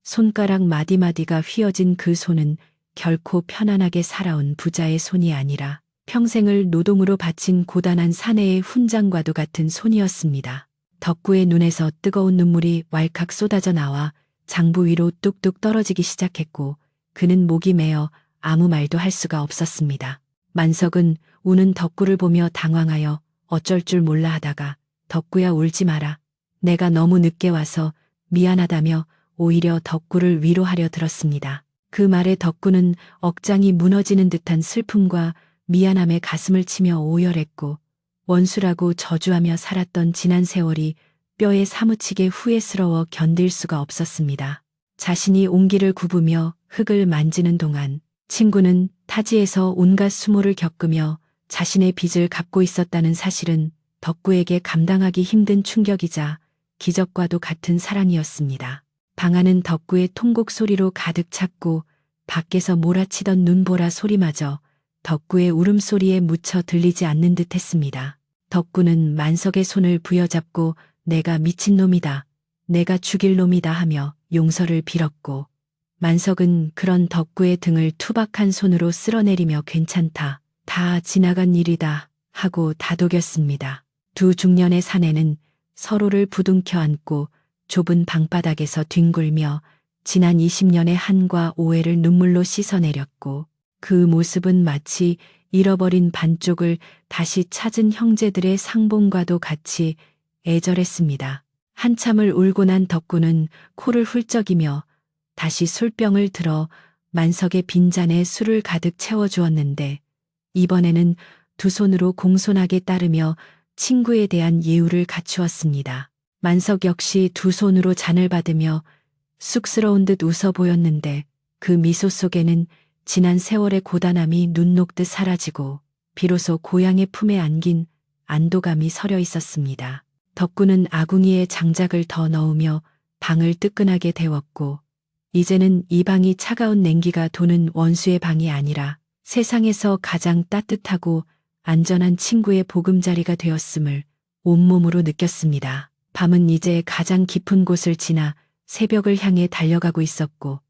손가락 마디마디가 휘어진 그 손은 결코 편안하게 살아온 부자의 손이 아니라 평생을 노동으로 바친 고단한 사내의 훈장과도 같은 손이었습니다. 덕구의 눈에서 뜨거운 눈물이 왈칵 쏟아져 나와 장부 위로 뚝뚝 떨어지기 시작했고 그는 목이 메어 아무 말도 할 수가 없었습니다. 만석은 우는 덕구를 보며 당황하여 어쩔 줄 몰라 하다가 덕구야 울지 마라. 내가 너무 늦게 와서 미안하다며 오히려 덕구를 위로하려 들었습니다. 그 말에 덕구는 억장이 무너지는 듯한 슬픔과 미안함에 가슴을 치며 오열했고 원수라고 저주하며 살았던 지난 세월이 뼈에 사무치게 후회스러워 견딜 수가 없었습니다. 자신이 옹기를 굽으며 흙을 만지는 동안 친구는 타지에서 온갖 수모를 겪으며 자신의 빚을 갚고 있었다는 사실은 덕구에게 감당하기 힘든 충격이자 기적과도 같은 사랑이었습니다. 방 안은 덕구의 통곡 소리로 가득 찼고 밖에서 몰아치던 눈보라 소리마저 덕구의 울음소리에 묻혀 들리지 않는 듯 했습니다. 덕구는 만석의 손을 부여잡고 내가 미친놈이다. 내가 죽일 놈이다 하며 용서를 빌었고 만석은 그런 덕구의 등을 투박한 손으로 쓸어내리며 괜찮다. 다 지나간 일이다 하고 다독였습니다. 두 중년의 사내는 서로를 부둥켜 안고 좁은 방바닥에서 뒹굴며 지난 20년의 한과 오해를 눈물로 씻어내렸고 그 모습은 마치 잃어버린 반쪽을 다시 찾은 형제들의 상봉과도 같이 애절했습니다. 한참을 울고 난 덕구는 코를 훌쩍이며 다시 술병을 들어 만석의 빈잔에 술을 가득 채워주었는데 이번에는 두 손으로 공손하게 따르며 친구에 대한 예우를 갖추었습니다. 만석 역시 두 손으로 잔을 받으며 쑥스러운 듯 웃어 보였는데 그 미소 속에는 지난 세월의 고단함이 눈 녹듯 사라지고 비로소 고향의 품에 안긴 안도감이 서려 있었습니다. 덕구는 아궁이에 장작을 더 넣으며 방을 뜨끈하게 데웠고 이제는 이 방이 차가운 냉기가 도는 원수의 방이 아니라 세상에서 가장 따뜻하고 안전한 친구의 보금자리가 되었음을 온몸으로 느꼈습니다. 밤은 이제 가장 깊은 곳을 지나 새벽을 향해 달려가고 있었고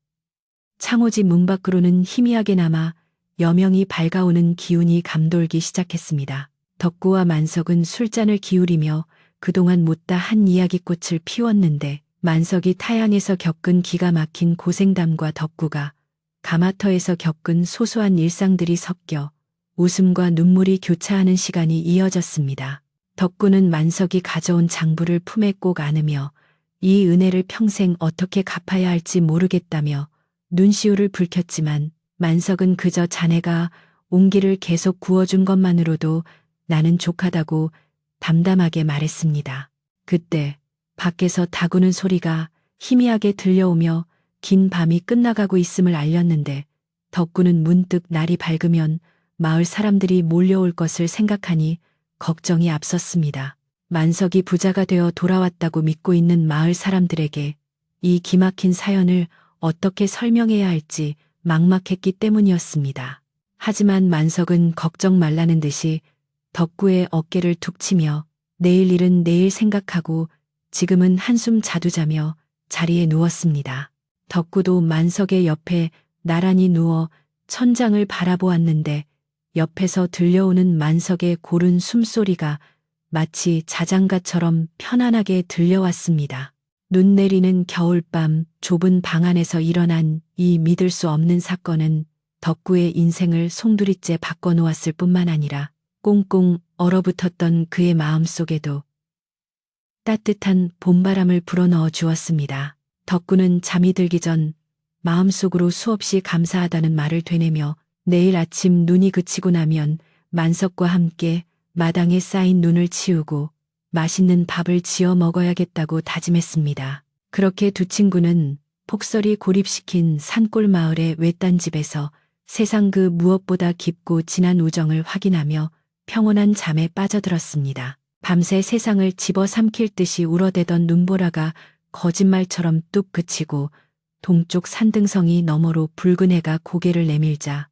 창호지 문 밖으로는 희미하게 남아 여명이 밝아오는 기운이 감돌기 시작했습니다. 덕구와 만석은 술잔을 기울이며 그동안 못다 한 이야기꽃을 피웠는데 만석이 타양에서 겪은 기가 막힌 고생담과 덕구가 가마터에서 겪은 소소한 일상들이 섞여 웃음과 눈물이 교차하는 시간이 이어졌습니다. 덕구는 만석이 가져온 장부를 품에 꼭 안으며 이 은혜를 평생 어떻게 갚아야 할지 모르겠다며 눈시울을 붉혔지만 만석은 그저 자네가 옹기를 계속 구워준 것만으로도 나는 족하다고 담담하게 말했습니다. 그때 밖에서 다구는 소리가 희미하게 들려오며 긴 밤이 끝나가고 있음을 알렸는데 덕구는 문득 날이 밝으면 마을 사람들이 몰려올 것을 생각하니 걱정이 앞섰습니다. 만석이 부자가 되어 돌아왔다고 믿고 있는 마을 사람들에게 이 기막힌 사연을 어떻게 설명해야 할지 막막했기 때문이었습니다. 하지만 만석은 걱정 말라는 듯이 덕구의 어깨를 툭 치며 내일 일은 내일 생각하고 지금은 한숨 자두자며 자리에 누웠습니다. 덕구도 만석의 옆에 나란히 누워 천장을 바라보았는데 옆에서 들려오는 만석의 고른 숨소리가 마치 자장가처럼 편안하게 들려왔습니다. 눈 내리는 겨울밤 좁은 방 안에서 일어난 이 믿을 수 없는 사건은 덕구의 인생을 송두리째 바꿔놓았을 뿐만 아니라 꽁꽁 얼어붙었던 그의 마음속에도 따뜻한 봄바람을 불어넣어 주었습니다. 덕구는 잠이 들기 전 마음속으로 수없이 감사하다는 말을 되뇌며 내일 아침 눈이 그치고 나면 만석과 함께 마당에 쌓인 눈을 치우고 맛있는 밥을 지어 먹어야겠다고 다짐했습니다. 그렇게 두 친구는 폭설이 고립시킨 산골 마을의 외딴 집에서 세상 그 무엇보다 깊고 진한 우정을 확인하며 평온한 잠에 빠져들었습니다. 밤새 세상을 집어삼킬 듯이 울어대던 눈보라가 거짓말처럼 뚝 그치고 동쪽 산등성이 너머로 붉은 해가 고개를 내밀자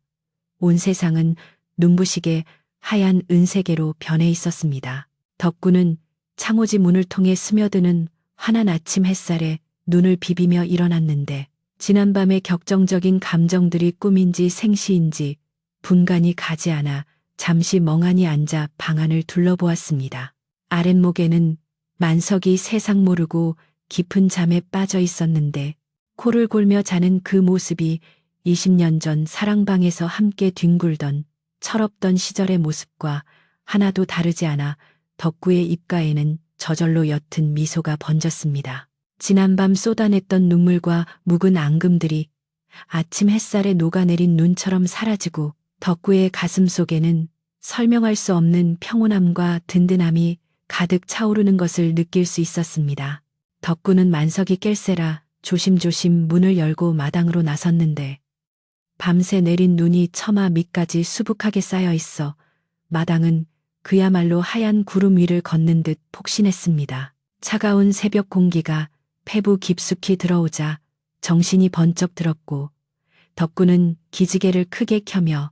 온 세상은 눈부시게 하얀 은세계로 변해 있었습니다. 덕구는 창호지 문을 통해 스며드는 환한 아침 햇살에 눈을 비비며 일어났는데 지난밤의 격정적인 감정들이 꿈인지 생시인지 분간이 가지 않아 잠시 멍하니 앉아 방 안을 둘러보았습니다. 아랫목에는 만석이 세상 모르고 깊은 잠에 빠져 있었는데 코를 골며 자는 그 모습이 20년 전 사랑방에서 함께 뒹굴던 철없던 시절의 모습과 하나도 다르지 않아 덕구의 입가에는 저절로 옅은 미소가 번졌습니다. 지난밤 쏟아냈던 눈물과 묵은 앙금들이 아침 햇살에 녹아내린 눈처럼 사라지고 덕구의 가슴 속에는 설명할 수 없는 평온함과 든든함이 가득 차오르는 것을 느낄 수 있었습니다. 덕구는 만석이 깰세라 조심조심 문을 열고 마당으로 나섰는데 밤새 내린 눈이 처마 밑까지 수북하게 쌓여 있어 마당은 그야말로 하얀 구름 위를 걷는 듯 폭신했습니다. 차가운 새벽 공기가 폐부 깊숙이 들어오자 정신이 번쩍 들었고 덕구는 기지개를 크게 켜며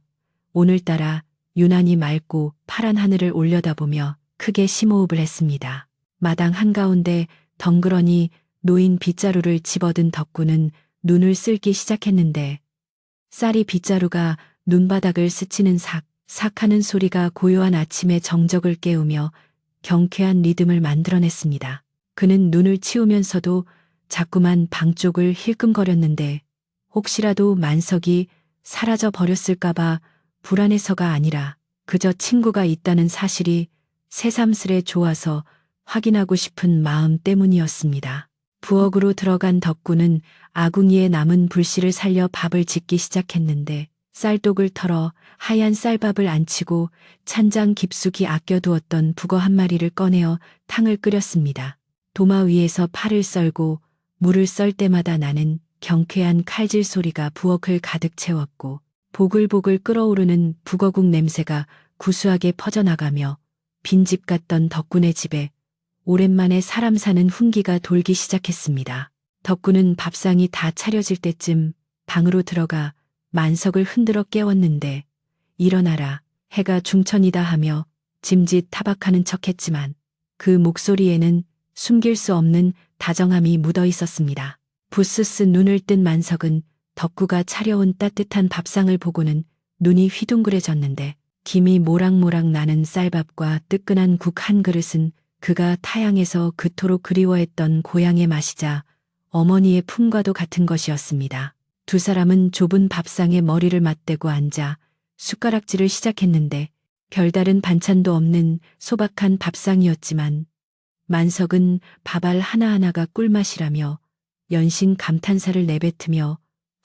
오늘따라 유난히 맑고 파란 하늘을 올려다보며 크게 심호흡을 했습니다. 마당 한가운데 덩그러니 놓인 빗자루를 집어든 덕구는 눈을 쓸기 시작했는데 쌀이 빗자루가 눈바닥을 스치는 삭 하는 소리가 고요한 아침의 정적을 깨우며 경쾌한 리듬을 만들어냈습니다. 그는 눈을 치우면서도 자꾸만 방 쪽을 힐끔거렸는데 혹시라도 만석이 사라져 버렸을까봐 불안해서가 아니라 그저 친구가 있다는 사실이 새삼스레 좋아서 확인하고 싶은 마음 때문이었습니다. 부엌으로 들어간 덕구는 아궁이에 남은 불씨를 살려 밥을 짓기 시작했는데 쌀독을 털어 하얀 쌀밥을 안치고 찬장 깊숙이 아껴두었던 북어 한 마리를 꺼내어 탕을 끓였습니다. 도마 위에서 팔을 썰고 물을 썰 때마다 나는 경쾌한 칼질 소리가 부엌을 가득 채웠고 보글보글 끓어오르는 북어국 냄새가 구수하게 퍼져나가며 빈집 같던 덕군의 집에 오랜만에 사람 사는 훈기가 돌기 시작했습니다. 덕군은 밥상이 다 차려질 때쯤 방으로 들어가 만석을 흔들어 깨웠는데 일어나라, 해가 중천이다 하며 짐짓 타박하는 척했지만 그 목소리에는 숨길 수 없는 다정함이 묻어 있었습니다. 부스스 눈을 뜬 만석은 덕구가 차려온 따뜻한 밥상을 보고는 눈이 휘둥그레졌는데 김이 모락모락 나는 쌀밥과 뜨끈한 국 한 그릇은 그가 타향에서 그토록 그리워했던 고향의 맛이자 어머니의 품과도 같은 것이었습니다. 두 사람은 좁은 밥상에 머리를 맞대고 앉아 숟가락질을 시작했는데 별다른 반찬도 없는 소박한 밥상이었지만 만석은 밥알 하나하나가 꿀맛이라며 연신 감탄사를 내뱉으며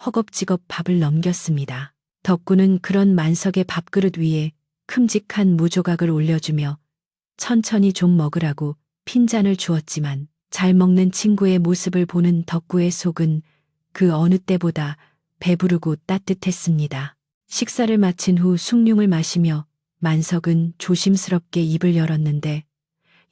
허겁지겁 밥을 넘겼습니다. 덕구는 그런 만석의 밥그릇 위에 큼직한 무조각을 올려주며 천천히 좀 먹으라고 핀잔을 주었지만 잘 먹는 친구의 모습을 보는 덕구의 속은 그 어느 때보다 배부르고 따뜻했습니다. 식사를 마친 후 숭늉을 마시며 만석은 조심스럽게 입을 열었는데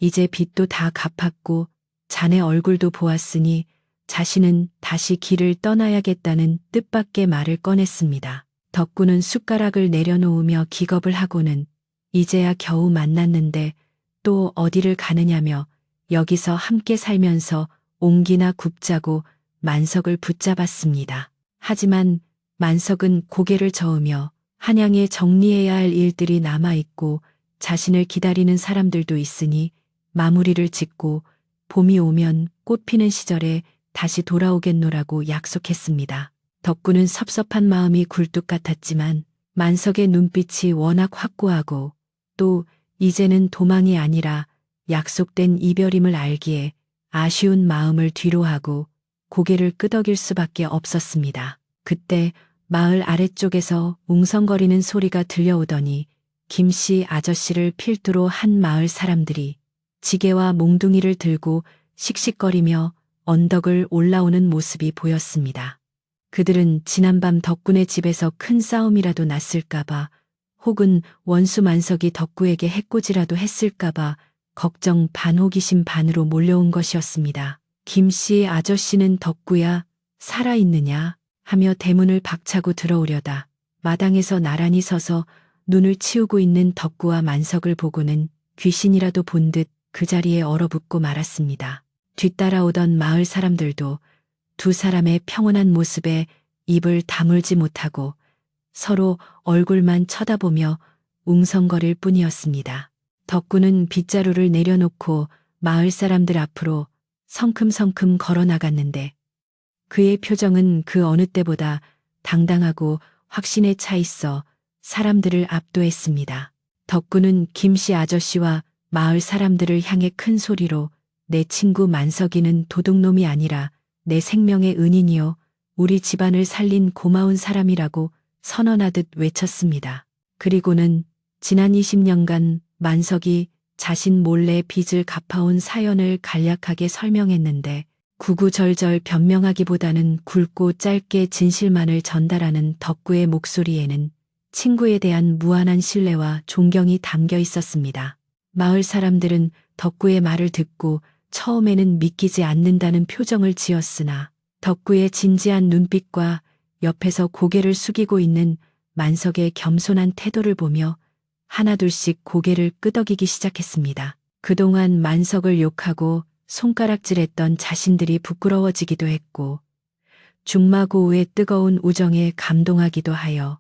이제 빚도 다 갚았고 자네 얼굴도 보았으니 자신은 다시 길을 떠나야겠다는 뜻밖의 말을 꺼냈습니다. 덕구는 숟가락을 내려놓으며 기겁을 하고는 이제야 겨우 만났는데 또 어디를 가느냐며 여기서 함께 살면서 옹기나 굽자고 만석을 붙잡았습니다. 하지만 만석은 고개를 저으며 한양에 정리해야 할 일들이 남아있고 자신을 기다리는 사람들도 있으니 마무리를 짓고 봄이 오면 꽃 피는 시절에 다시 돌아오겠노라고 약속했습니다. 덕구는 섭섭한 마음이 굴뚝 같았지만 만석의 눈빛이 워낙 확고하고 또 이제는 도망이 아니라 약속된 이별임을 알기에 아쉬운 마음을 뒤로하고 고개를 끄덕일 수밖에 없었습니다. 그때 마을 아래쪽에서 웅성거리는 소리가 들려오더니 김씨 아저씨를 필두로 한 마을 사람들이 지게와 몽둥이를 들고 씩씩거리며 언덕을 올라오는 모습이 보였습니다. 그들은 지난밤 덕군의 집에서 큰 싸움이라도 났을까봐 혹은 원수 만석이 덕구에게 해코지라도 했을까봐 걱정 반 호기심 반으로 몰려온 것이었습니다. 김씨 아저씨는 덕구야 살아있느냐 하며 대문을 박차고 들어오려다 마당에서 나란히 서서 눈을 치우고 있는 덕구와 만석을 보고는 귀신이라도 본 듯 그 자리에 얼어붙고 말았습니다. 뒤따라오던 마을 사람들도 두 사람의 평온한 모습에 입을 다물지 못하고 서로 얼굴만 쳐다보며 웅성거릴 뿐이었습니다. 덕구는 빗자루를 내려놓고 마을 사람들 앞으로 성큼성큼 걸어 나갔는데 그의 표정은 그 어느 때보다 당당하고 확신에 차 있어 사람들을 압도했습니다. 덕구는 김씨 아저씨와 마을 사람들을 향해 큰 소리로 내 친구 만석이는 도둑놈이 아니라 내 생명의 은인이요. 우리 집안을 살린 고마운 사람이라고 선언하듯 외쳤습니다. 그리고는 지난 20년간 만석이 자신 몰래 빚을 갚아온 사연을 간략하게 설명했는데 구구절절 변명하기보다는 굵고 짧게 진실만을 전달하는 덕구의 목소리에는 친구에 대한 무한한 신뢰와 존경이 담겨 있었습니다. 마을 사람들은 덕구의 말을 듣고 처음에는 믿기지 않는다는 표정을 지었으나 덕구의 진지한 눈빛과 옆에서 고개를 숙이고 있는 만석의 겸손한 태도를 보며 하나둘씩 고개를 끄덕이기 시작했습니다. 그동안 만석을 욕하고 손가락질했던 자신들이 부끄러워지기도 했고 중마고우의 뜨거운 우정에 감동하기도 하여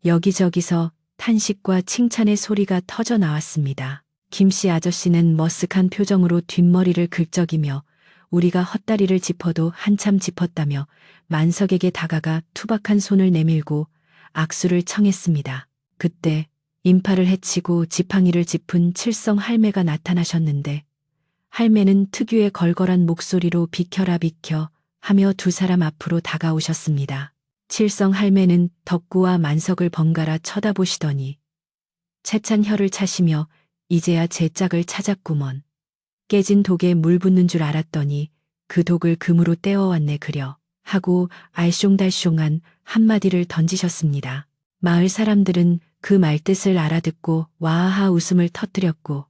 여기저기서 탄식과 칭찬의 소리가 터져 나왔습니다. 김씨 아저씨는 머쓱한 표정으로 뒷머리를 긁적이며 우리가 헛다리를 짚어도 한참 짚었다며 만석에게 다가가 투박한 손을 내밀고 악수를 청했습니다. 그때 인파를 해치고 지팡이를 짚은 칠성 할매가 나타나셨는데 할매는 특유의 걸걸한 목소리로 비켜라 비켜 하며 두 사람 앞으로 다가오셨습니다. 칠성 할매는 덕구와 만석을 번갈아 쳐다보시더니 채찬 혀를 차시며 이제야 제 짝을 찾았구먼. 깨진 독에 물 붓는 줄 알았더니 그 독을 금으로 떼어왔네 그려 하고 알쏭달쏭한 한마디를 던지셨습니다. 마을 사람들은 그 말뜻을 알아듣고 와하하 웃음을 터뜨렸고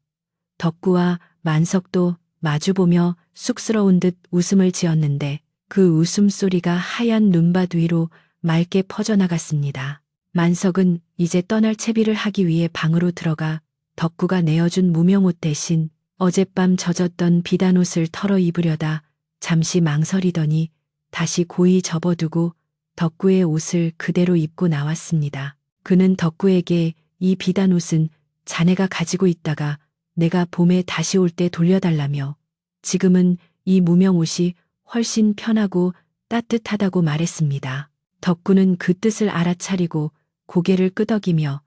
덕구와 만석도 마주보며 쑥스러운 듯 웃음을 지었는데 그 웃음소리가 하얀 눈밭 위로 맑게 퍼져나갔습니다. 만석은 이제 떠날 채비를 하기 위해 방으로 들어가 덕구가 내어준 무명옷 대신 어젯밤 젖었던 비단옷을 털어 입으려다 잠시 망설이더니 다시 고이 접어두고 덕구의 옷을 그대로 입고 나왔습니다. 그는 덕구에게 이 비단옷은 자네가 가지고 있다가 내가 봄에 다시 올 때 돌려달라며 지금은 이 무명옷이 훨씬 편하고 따뜻하다고 말했습니다. 덕구는 그 뜻을 알아차리고 고개를 끄덕이며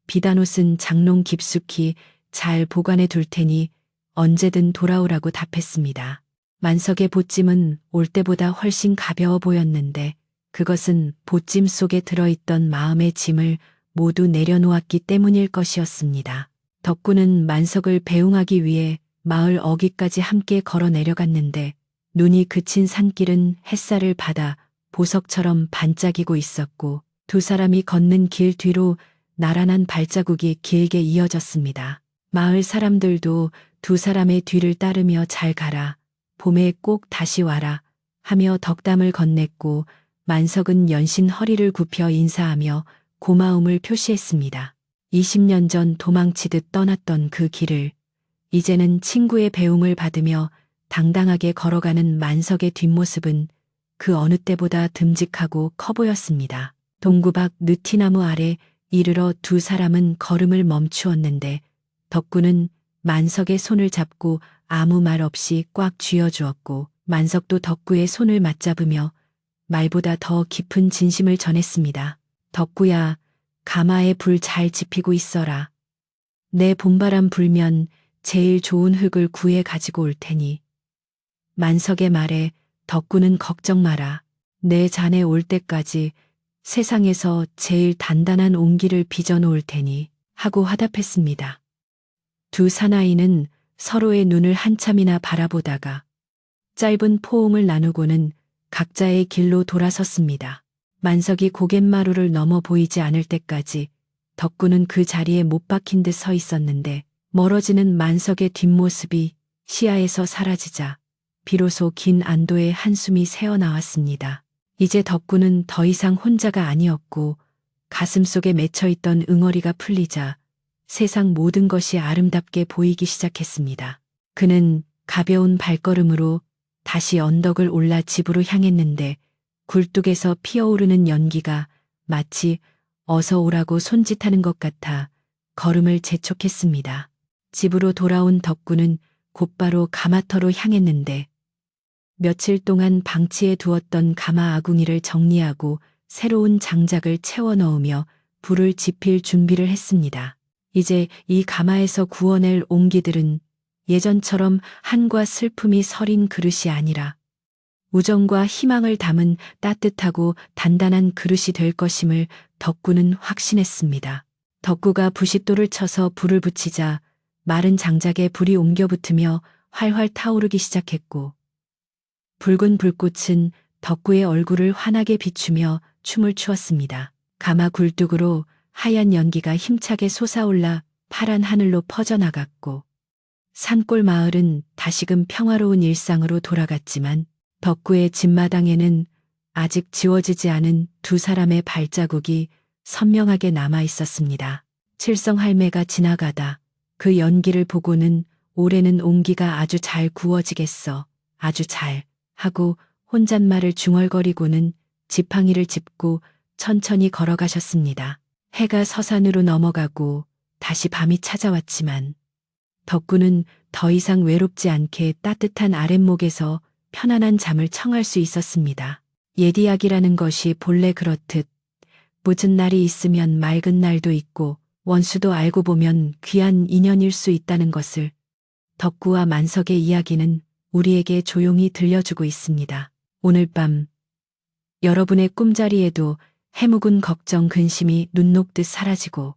비단옷은 장롱 깊숙이 잘 보관해 둘 테니 언제든 돌아오라고 답했습니다. 만석의 보찜은 올 때보다 훨씬 가벼워 보였는데 그것은 보찜 속에 들어있던 마음의 짐을 모두 내려놓았기 때문일 것이었습니다. 덕구는 만석을 배웅하기 위해 마을 어귀까지 함께 걸어 내려갔는데 눈이 그친 산길은 햇살을 받아 보석처럼 반짝이고 있었고 두 사람이 걷는 길 뒤로 나란한 발자국이 길게 이어졌습니다. 마을 사람들도 두 사람의 뒤를 따르며 잘 가라, 봄에 꼭 다시 와라 하며 덕담을 건넸고 만석은 연신 허리를 굽혀 인사하며 고마움을 표시했습니다. 20년 전 도망치듯 떠났던 그 길을 이제는 친구의 배웅을 받으며 당당하게 걸어가는 만석의 뒷모습은 그 어느 때보다 듬직하고 커 보였습니다. 동구 밖 느티나무 아래 이르러 두 사람은 걸음을 멈추었는데 덕구는 만석의 손을 잡고 아무 말 없이 꽉 쥐어주었고 만석도 덕구의 손을 맞잡으며 말보다 더 깊은 진심을 전했습니다. 덕구야, 가마에 불 잘 지피고 있어라. 내 봄바람 불면 제일 좋은 흙을 구해 가지고 올 테니. 만석의 말에 덕구는 걱정 마라. 내 자네 올 때까지 세상에서 제일 단단한 옹기를 빚어 놓을 테니 하고 화답했습니다. 두 사나이는 서로의 눈을 한참이나 바라보다가 짧은 포옹을 나누고는 각자의 길로 돌아섰습니다. 만석이 고갯마루를 넘어 보이지 않을 때까지 덕구는 그 자리에 못 박힌 듯 서 있었는데 멀어지는 만석의 뒷모습이 시야에서 사라지자 비로소 긴 안도의 한숨이 새어나왔습니다. 이제 덕구는 더 이상 혼자가 아니었고 가슴속에 맺혀있던 응어리가 풀리자 세상 모든 것이 아름답게 보이기 시작했습니다. 그는 가벼운 발걸음으로 다시 언덕을 올라 집으로 향했는데 굴뚝에서 피어오르는 연기가 마치 어서 오라고 손짓하는 것 같아 걸음을 재촉했습니다. 집으로 돌아온 덕구는 곧바로 가마터로 향했는데 며칠 동안 방치해 두었던 가마 아궁이를 정리하고 새로운 장작을 채워 넣으며 불을 지필 준비를 했습니다. 이제 이 가마에서 구워낼 옹기들은 예전처럼 한과 슬픔이 서린 그릇이 아니라 우정과 희망을 담은 따뜻하고 단단한 그릇이 될 것임을 덕구는 확신했습니다. 덕구가 부싯돌을 쳐서 불을 붙이자 마른 장작에 불이 옮겨 붙으며 활활 타오르기 시작했고 붉은 불꽃은 덕구의 얼굴을 환하게 비추며 춤을 추었습니다. 가마 굴뚝으로 하얀 연기가 힘차게 솟아올라 파란 하늘로 퍼져나갔고 산골 마을은 다시금 평화로운 일상으로 돌아갔지만 덕구의 집마당에는 아직 지워지지 않은 두 사람의 발자국이 선명하게 남아 있었습니다. 칠성 할매가 지나가다 그 연기를 보고는 올해는 옹기가 아주 잘 구워지겠어. 아주 잘 하고 혼잣말을 중얼거리고는 지팡이를 짚고 천천히 걸어가셨습니다. 해가 서산으로 넘어가고 다시 밤이 찾아왔지만 덕구는 더 이상 외롭지 않게 따뜻한 아랫목에서 편안한 잠을 청할 수 있었습니다. 옛 이야기라는 것이 본래 그렇듯 묻은 날이 있으면 맑은 날도 있고 원수도 알고 보면 귀한 인연일 수 있다는 것을 덕구와 만석의 이야기는 우리에게 조용히 들려주고 있습니다. 오늘 밤 여러분의 꿈자리에도 해묵은 걱정 근심이 눈 녹듯 사라지고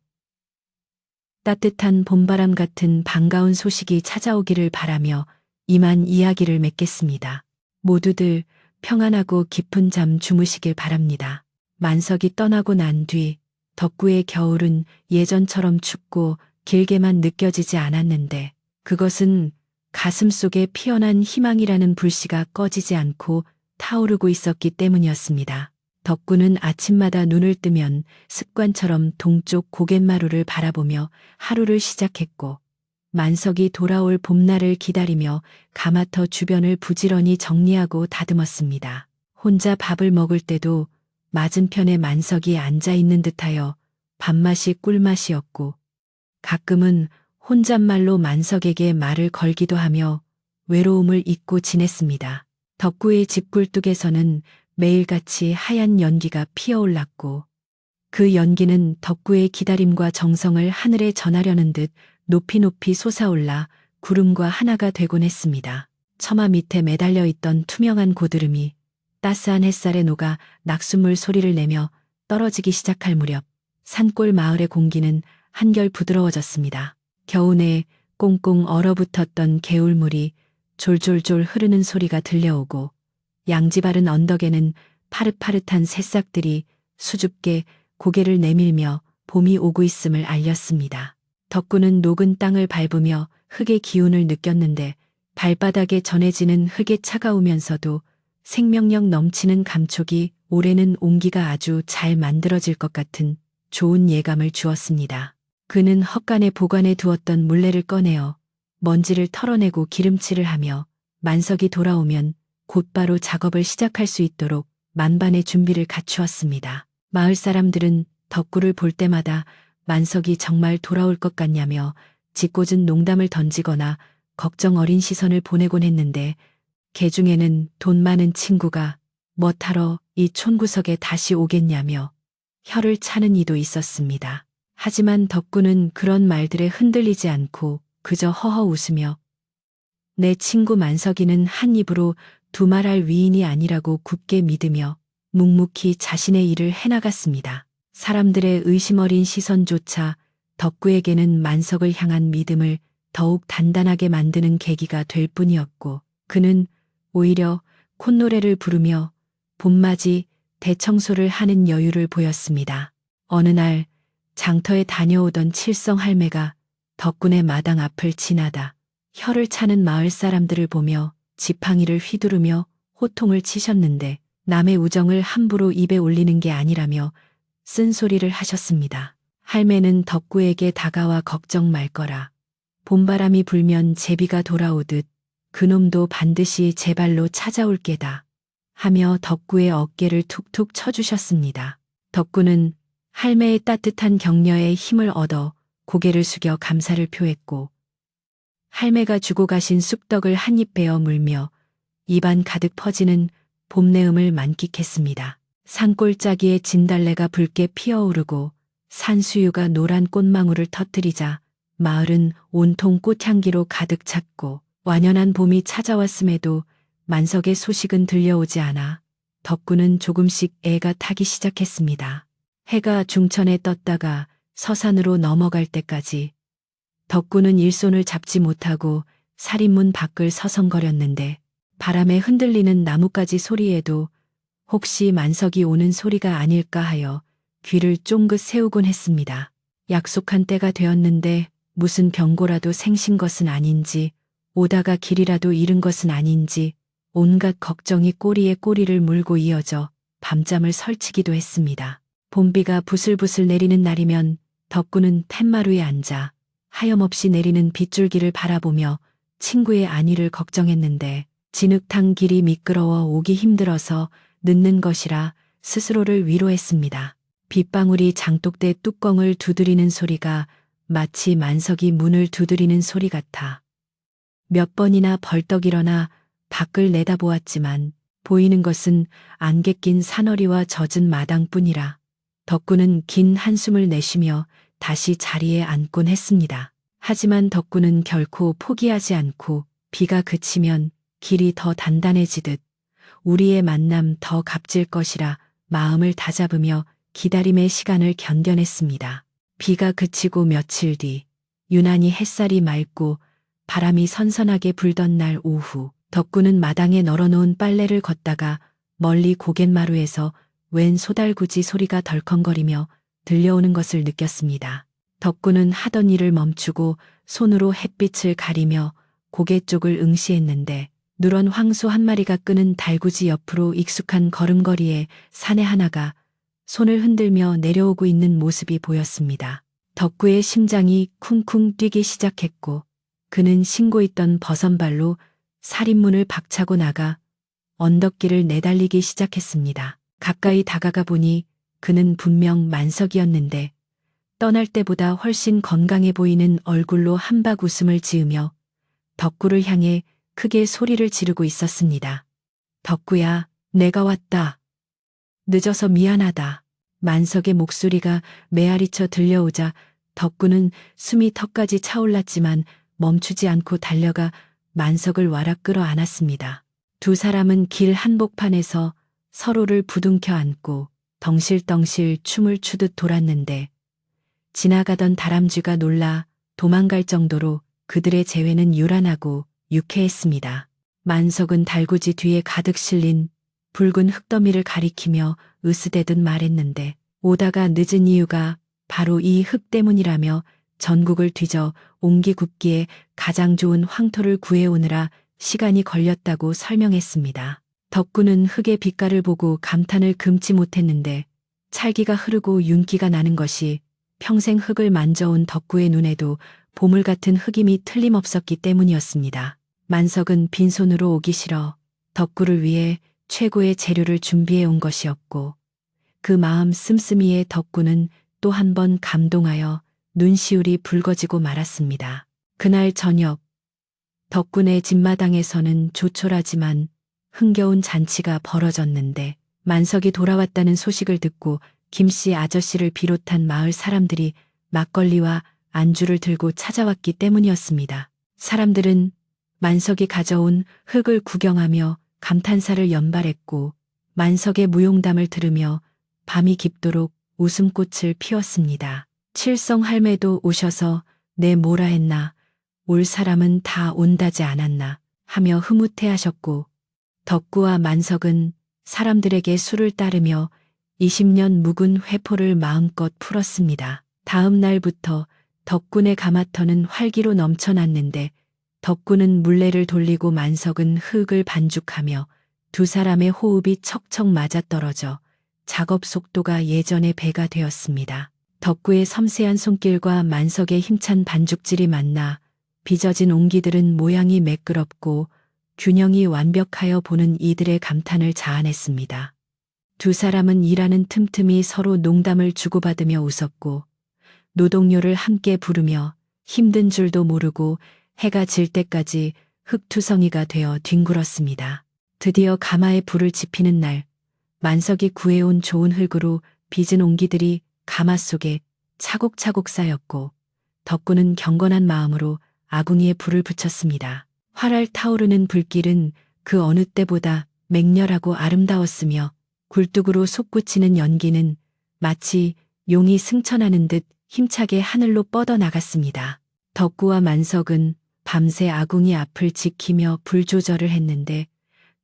따뜻한 봄바람 같은 반가운 소식이 찾아오기를 바라며 이만 이야기를 맺겠습니다. 모두들 평안하고 깊은 잠 주무시길 바랍니다. 만석이 떠나고 난 뒤 덕구의 겨울은 예전처럼 춥고 길게만 느껴지지 않았는데 그것은 가슴 속에 피어난 희망이라는 불씨가 꺼지지 않고 타오르고 있었기 때문이었습니다. 덕구는 아침마다 눈을 뜨면 습관처럼 동쪽 고갯마루를 바라보며 하루를 시작했고 만석이 돌아올 봄날을 기다리며 가마터 주변을 부지런히 정리하고 다듬었습니다. 혼자 밥을 먹을 때도 맞은편에 만석이 앉아 있는 듯하여 밥맛이 꿀맛이었고 가끔은 혼잣말로 만석에게 말을 걸기도 하며 외로움을 잊고 지냈습니다. 덕구의 집 굴뚝에서는 매일같이 하얀 연기가 피어올랐고 그 연기는 덕구의 기다림과 정성을 하늘에 전하려는 듯 높이 높이 솟아올라 구름과 하나가 되곤 했습니다. 처마 밑에 매달려 있던 투명한 고드름이 따스한 햇살에 녹아 낙숫물 소리를 내며 떨어지기 시작할 무렵 산골 마을의 공기는 한결 부드러워졌습니다. 겨우내 꽁꽁 얼어붙었던 개울물이 졸졸졸 흐르는 소리가 들려오고 양지바른 언덕에는 파릇파릇한 새싹들이 수줍게 고개를 내밀며 봄이 오고 있음을 알렸습니다. 덕구는 녹은 땅을 밟으며 흙의 기운을 느꼈는데 발바닥에 전해지는 흙의 차가우면서도 생명력 넘치는 감촉이 올해는 옹기가 아주 잘 만들어질 것 같은 좋은 예감을 주었습니다. 그는 헛간에 보관해 두었던 물레를 꺼내어 먼지를 털어내고 기름칠을 하며 만석이 돌아오면 곧바로 작업을 시작할 수 있도록 만반의 준비를 갖추었습니다. 마을 사람들은 덕구를 볼 때마다 만석이 정말 돌아올 것 같냐며 짓궂은 농담을 던지거나 걱정 어린 시선을 보내곤 했는데 개 중에는 돈 많은 친구가 뭐하러 이 촌구석에 다시 오겠냐며 혀를 차는 이도 있었습니다. 하지만 덕구는 그런 말들에 흔들리지 않고 그저 허허 웃으며 내 친구 만석이는 한 입으로 두말할 위인이 아니라고 굳게 믿으며 묵묵히 자신의 일을 해나갔습니다. 사람들의 의심 어린 시선조차 덕구에게는 만석을 향한 믿음을 더욱 단단하게 만드는 계기가 될 뿐이었고 그는 오히려 콧노래를 부르며 봄맞이 대청소를 하는 여유를 보였습니다. 어느 날 장터에 다녀오던 칠성 할매가 덕군의 마당 앞을 지나다 혀를 차는 마을 사람들을 보며 지팡이를 휘두르며 호통을 치셨는데 남의 우정을 함부로 입에 올리는 게 아니라며 쓴소리를 하셨습니다. 할매는 덕구에게 다가와 걱정 말 거라. 봄바람이 불면 제비가 돌아오듯 그놈도 반드시 제 발로 찾아올 게다. 하며 덕구의 어깨를 툭툭 쳐주셨습니다. 덕구는 할매의 따뜻한 격려에 힘을 얻어 고개를 숙여 감사를 표했고 할매가 주고 가신 쑥떡을 한 입 베어 물며 입안 가득 퍼지는 봄내음을 만끽했습니다. 산골짜기에 진달래가 붉게 피어오르고 산수유가 노란 꽃망울을 터뜨리자 마을은 온통 꽃향기로 가득 찼고 완연한 봄이 찾아왔음에도 만석의 소식은 들려오지 않아 덕구는 조금씩 애가 타기 시작했습니다. 해가 중천에 떴다가 서산으로 넘어갈 때까지 덕구는 일손을 잡지 못하고 살인문 밖을 서성거렸는데 바람에 흔들리는 나뭇가지 소리에도 혹시 만석이 오는 소리가 아닐까 하여 귀를 쫑긋 세우곤 했습니다. 약속한 때가 되었는데 무슨 병고라도 생신 것은 아닌지 오다가 길이라도 잃은 것은 아닌지 온갖 걱정이 꼬리에 꼬리를 물고 이어져 밤잠을 설치기도 했습니다. 봄비가 부슬부슬 내리는 날이면 덕구는 팻마루에 앉아 하염없이 내리는 빗줄기를 바라보며 친구의 안위를 걱정했는데 진흙탕 길이 미끄러워 오기 힘들어서 늦는 것이라 스스로를 위로했습니다. 빗방울이 장독대 뚜껑을 두드리는 소리가 마치 만석이 문을 두드리는 소리 같아 몇 번이나 벌떡 일어나 밖을 내다보았지만 보이는 것은 안개 낀 산허리와 젖은 마당뿐이라 덕구는 긴 한숨을 내쉬며 다시 자리에 앉곤 했습니다. 하지만 덕구는 결코 포기하지 않고 비가 그치면 길이 더 단단해지듯 우리의 만남 더 값질 것이라 마음을 다잡으며 기다림의 시간을 견뎌냈습니다. 비가 그치고 며칠 뒤 유난히 햇살이 맑고 바람이 선선하게 불던 날 오후 덕구는 마당에 널어놓은 빨래를 걷다가 멀리 고갯마루에서 웬 소달구지 소리가 덜컹거리며 들려오는 것을 느꼈습니다. 덕구는 하던 일을 멈추고 손으로 햇빛을 가리며 고개 쪽을 응시했는데 누런 황소 한 마리가 끄는 달구지 옆으로 익숙한 걸음걸이에 사내 하나가 손을 흔들며 내려오고 있는 모습이 보였습니다. 덕구의 심장이 쿵쿵 뛰기 시작했고 그는 신고 있던 버선발로 살인문을 박차고 나가 언덕길을 내달리기 시작했습니다. 가까이 다가가 보니 그는 분명 만석이었는데 떠날 때보다 훨씬 건강해 보이는 얼굴로 한박 웃음을 지으며 덕구를 향해 크게 소리를 지르고 있었습니다. 덕구야, 내가 왔다. 늦어서 미안하다. 만석의 목소리가 메아리쳐 들려오자 덕구는 숨이 턱까지 차올랐지만 멈추지 않고 달려가 만석을 와락 끌어 안았습니다. 두 사람은 길 한복판에서 서로를 부둥켜 안고 덩실덩실 춤을 추듯 돌았는데 지나가던 다람쥐가 놀라 도망갈 정도로 그들의 재회는 요란하고 유쾌했습니다. 만석은 달구지 뒤에 가득 실린 붉은 흙더미를 가리키며 으스대듯 말했는데 오다가 늦은 이유가 바로 이 흙 때문이라며 전국을 뒤져 옹기굽기에 가장 좋은 황토를 구해오느라 시간이 걸렸다고 설명했습니다. 덕구는 흙의 빛깔을 보고 감탄을 금치 못했는데 찰기가 흐르고 윤기가 나는 것이 평생 흙을 만져온 덕구의 눈에도 보물 같은 흙임이 틀림없었기 때문이었습니다. 만석은 빈손으로 오기 싫어 덕구를 위해 최고의 재료를 준비해 온 것이었고 그 마음 씀씀이에 덕구는 또 한 번 감동하여 눈시울이 붉어지고 말았습니다. 그날 저녁 덕군의 집마당에서는 조촐하지만 흥겨운 잔치가 벌어졌는데 만석이 돌아왔다는 소식을 듣고 김씨 아저씨를 비롯한 마을 사람들이 막걸리와 안주를 들고 찾아왔기 때문이었습니다. 사람들은 만석이 가져온 흙을 구경하며 감탄사를 연발했고 만석의 무용담을 들으며 밤이 깊도록 웃음꽃을 피웠습니다. 칠성 할매도 오셔서 내 뭐라 했나, 올 사람은 다 온다지 않았나 하며 흐뭇해하셨고 덕구와 만석은 사람들에게 술을 따르며 20년 묵은 회포를 마음껏 풀었습니다. 다음 날부터 덕군의 가마터는 활기로 넘쳐났는데 덕군은 물레를 돌리고 만석은 흙을 반죽하며 두 사람의 호흡이 척척 맞아떨어져 작업 속도가 예전의 배가 되었습니다. 덕구의 섬세한 손길과 만석의 힘찬 반죽질이 만나 빚어진 옹기들은 모양이 매끄럽고 균형이 완벽하여 보는 이들의 감탄을 자아냈습니다. 두 사람은 일하는 틈틈이 서로 농담을 주고받으며 웃었고 노동요를 함께 부르며 힘든 줄도 모르고 해가 질 때까지 흙투성이가 되어 뒹굴었습니다. 드디어 가마에 불을 지피는 날, 만석이 구해온 좋은 흙으로 빚은 옹기들이 가마 속에 차곡차곡 쌓였고 덕구는 경건한 마음으로 아궁이에 불을 붙였습니다. 활활 타오르는 불길은 그 어느 때보다 맹렬하고 아름다웠으며 굴뚝으로 솟구치는 연기는 마치 용이 승천하는 듯 힘차게 하늘로 뻗어나갔습니다. 덕구와 만석은 밤새 아궁이 앞을 지키며 불 조절을 했는데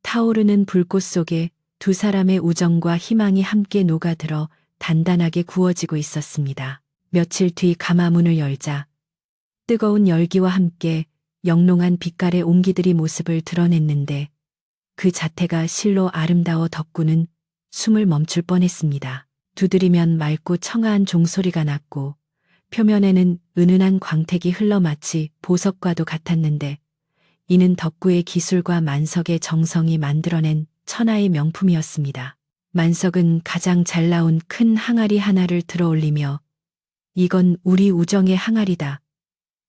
타오르는 불꽃 속에 두 사람의 우정과 희망이 함께 녹아들어 단단하게 구워지고 있었습니다. 며칠 뒤 가마문을 열자 뜨거운 열기와 함께 영롱한 빛깔의 옹기들이 모습을 드러냈는데 그 자태가 실로 아름다워 덕구는 숨을 멈출 뻔했습니다. 두드리면 맑고 청아한 종소리가 났고 표면에는 은은한 광택이 흘러 마치 보석과도 같았는데 이는 덕구의 기술과 만석의 정성이 만들어낸 천하의 명품이었습니다. 만석은 가장 잘 나온 큰 항아리 하나를 들어 올리며 이건 우리 우정의 항아리다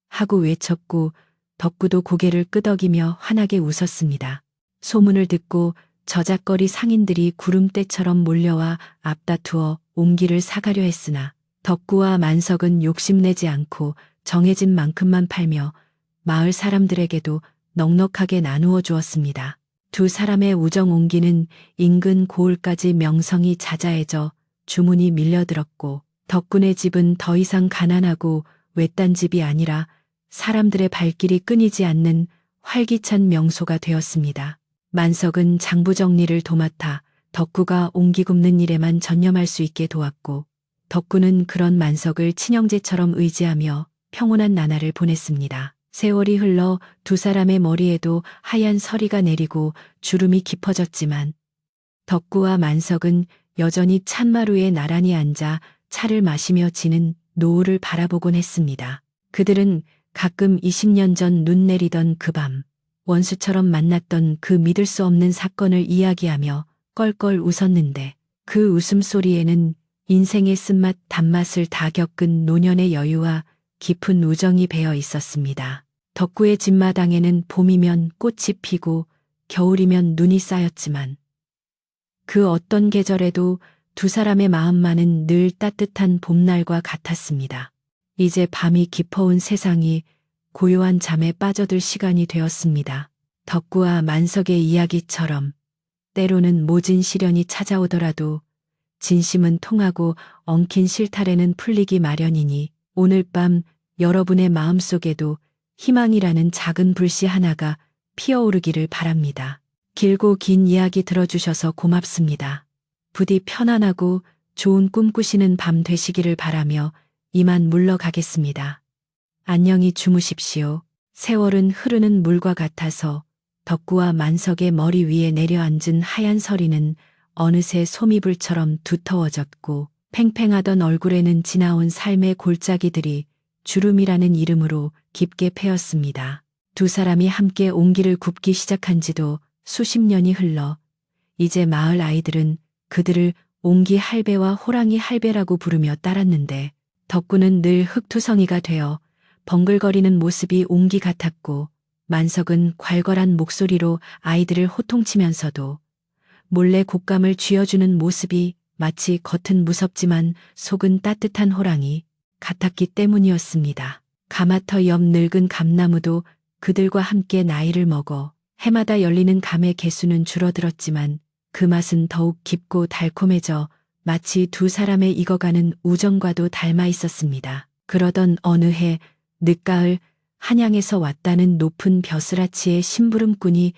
하고 외쳤고 덕구도 고개를 끄덕이며 환하게 웃었습니다. 소문을 듣고 저작거리 상인들이 구름대처럼 몰려와 앞다투어 옹기를 사가려 했으나 덕구와 만석은 욕심내지 않고 정해진 만큼만 팔며 마을 사람들에게도 넉넉하게 나누어 주었습니다. 두 사람의 우정 옹기는 인근 고을까지 명성이 자자해져 주문이 밀려들었고 덕군의 집은 더 이상 가난하고 외딴 집이 아니라 사람들의 발길이 끊이지 않는 활기찬 명소가 되었습니다. 만석은 장부 정리를 도맡아 덕구가 옹기 굽는 일에만 전념할 수 있게 도왔고 덕구는 그런 만석을 친형제처럼 의지하며 평온한 나날을 보냈습니다. 세월이 흘러 두 사람의 머리에도 하얀 서리가 내리고 주름이 깊어졌지만 덕구와 만석은 여전히 찬마루에 나란히 앉아 차를 마시며 지는 노을을 바라보곤 했습니다. 그들은 가끔 20년 전 눈 내리던 그 밤, 원수처럼 만났던 그 믿을 수 없는 사건을 이야기하며 껄껄 웃었는데 그 웃음소리에는 인생의 쓴맛 단맛을 다 겪은 노년의 여유와 깊은 우정이 배어 있었습니다. 덕구의 집마당에는 봄이면 꽃이 피고 겨울이면 눈이 쌓였지만 그 어떤 계절에도 두 사람의 마음만은 늘 따뜻한 봄날과 같았습니다. 이제 밤이 깊어온 세상이 고요한 잠에 빠져들 시간이 되었습니다. 덕구와 만석의 이야기처럼 때로는 모진 시련이 찾아오더라도 진심은 통하고 엉킨 실타래는 풀리기 마련이니 오늘 밤 여러분의 마음속에도 희망이라는 작은 불씨 하나가 피어오르기를 바랍니다. 길고 긴 이야기 들어주셔서 고맙습니다. 부디 편안하고 좋은 꿈 꾸시는 밤 되시기를 바라며 이만 물러가겠습니다. 안녕히 주무십시오. 세월은 흐르는 물과 같아서 덕구와 만석의 머리 위에 내려앉은 하얀 서리는 어느새 소미불처럼 두터워졌고 팽팽하던 얼굴에는 지나온 삶의 골짜기들이 주름이라는 이름으로 깊게 패였습니다. 두 사람이 함께 옹기를 굽기 시작한 지도 수십 년이 흘러 이제 마을 아이들은 그들을 옹기 할배와 호랑이 할배라고 부르며 따랐는데 덕구는 늘 흙투성이가 되어 벙글거리는 모습이 옹기 같았고 만석은 괄괄한 목소리로 아이들을 호통치면서도 몰래 곶감을 쥐어주는 모습이 마치 겉은 무섭지만 속은 따뜻한 호랑이 같았기 때문이었습니다. 가마터 옆 늙은 감나무도 그들과 함께 나이를 먹어 해마다 열리는 감의 개수는 줄어들었지만 그 맛은 더욱 깊고 달콤해져 마치 두 사람의 익어가는 우정과도 닮아 있었습니다. 그러던 어느 해 늦가을 한양에서 왔다는 높은 벼슬아치의 심부름꾼이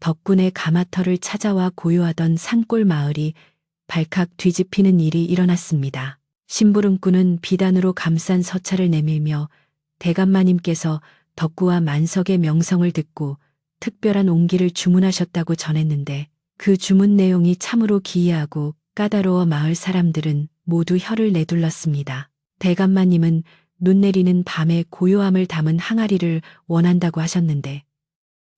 덕군의 가마터를 찾아와 고요하던 산골 마을이 발칵 뒤집히는 일이 일어났습니다. 심부름꾼은 비단으로 감싼 서찰을 내밀며 대감마님께서 덕구와 만석의 명성을 듣고 특별한 옹기를 주문하셨다고 전했는데 그 주문 내용이 참으로 기이하고 까다로워 마을 사람들은 모두 혀를 내둘렀습니다. 대감마님은 눈 내리는 밤의 고요함을 담은 항아리를 원한다고 하셨는데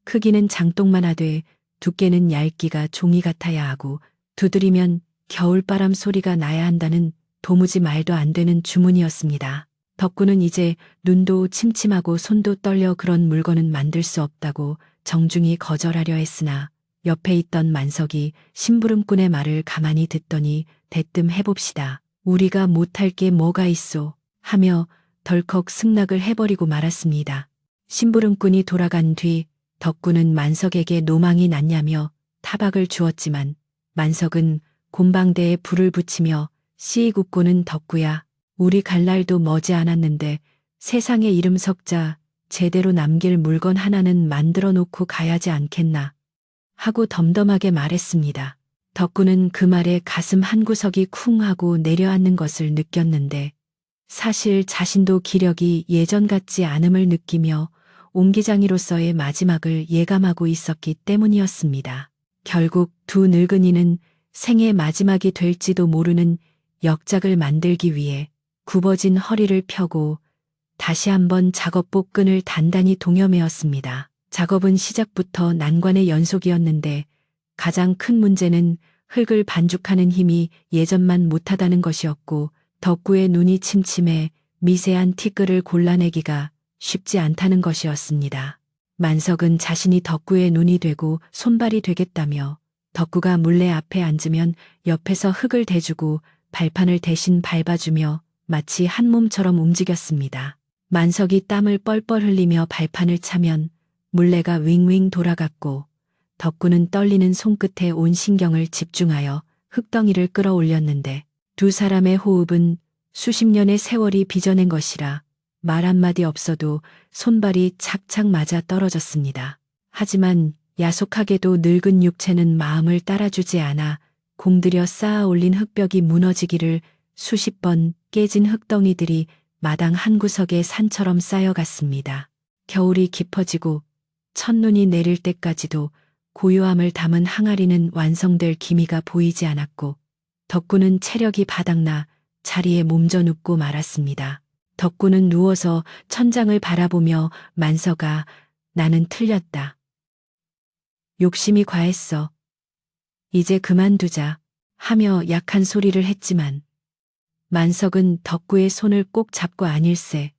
크기는 장독만 하되 두께는 얇기가 종이 같아야 하고 두드리면 겨울바람 소리가 나야 한다는 도무지 말도 안 되는 주문이었습니다. 덕구는 이제 눈도 침침하고 손도 떨려 그런 물건은 만들 수 없다고 정중히 거절하려 했으나 옆에 있던 만석이 심부름꾼의 말을 가만히 듣더니 대뜸 해봅시다. 우리가 못할 게 뭐가 있소 하며 덜컥 승낙을 해버리고 말았습니다. 심부름꾼이 돌아간 뒤 덕구는 만석에게 노망이 났냐며 타박을 주었지만 만석은 곰방대에 불을 붙이며 씩 웃고는 덕구야, 우리 갈 날도 머지 않았는데 세상에 이름 석자 제대로 남길 물건 하나는 만들어 놓고 가야지 않겠나 하고 덤덤하게 말했습니다. 덕구는 그 말에 가슴 한구석이 쿵 하고 내려앉는 것을 느꼈는데 사실 자신도 기력이 예전 같지 않음을 느끼며 옹기장이로서의 마지막을 예감하고 있었기 때문이었습니다. 결국 두 늙은이는 생의 마지막이 될지도 모르는 역작을 만들기 위해 굽어진 허리를 펴고 다시 한번 작업복 끈을 단단히 동여매었습니다. 작업은 시작부터 난관의 연속이었는데 가장 큰 문제는 흙을 반죽하는 힘이 예전만 못하다는 것이었고 덕구의 눈이 침침해 미세한 티끌을 골라내기가 쉽지 않다는 것이었습니다. 만석은 자신이 덕구의 눈이 되고 손발이 되겠다며 덕구가 물레 앞에 앉으면 옆에서 흙을 대주고 발판을 대신 밟아주며 마치 한 몸처럼 움직였습니다. 만석이 땀을 뻘뻘 흘리며 발판을 차면 물레가 윙윙 돌아갔고 덕구는 떨리는 손끝에 온 신경을 집중하여 흙덩이를 끌어올렸는데 두 사람의 호흡은 수십 년의 세월이 빚어낸 것이라 말 한마디 없어도 손발이 착착 맞아 떨어졌습니다. 하지만 야속하게도 늙은 육체는 마음을 따라주지 않아 공들여 쌓아 올린 흙벽이 무너지기를 수십 번 깨진 흙덩이들이 마당 한 구석에 산처럼 쌓여갔습니다. 겨울이 깊어지고 첫눈이 내릴 때까지도 고요함을 담은 항아리는 완성될 기미가 보이지 않았고 덕구는 체력이 바닥나 자리에 몸져 눕고 말았습니다. 덕구는 누워서 천장을 바라보며 만석아, 나는 틀렸다. 욕심이 과했어. 이제 그만두자 하며 약한 소리를 했지만 만석은 덕구의 손을 꼭 잡고 안일세.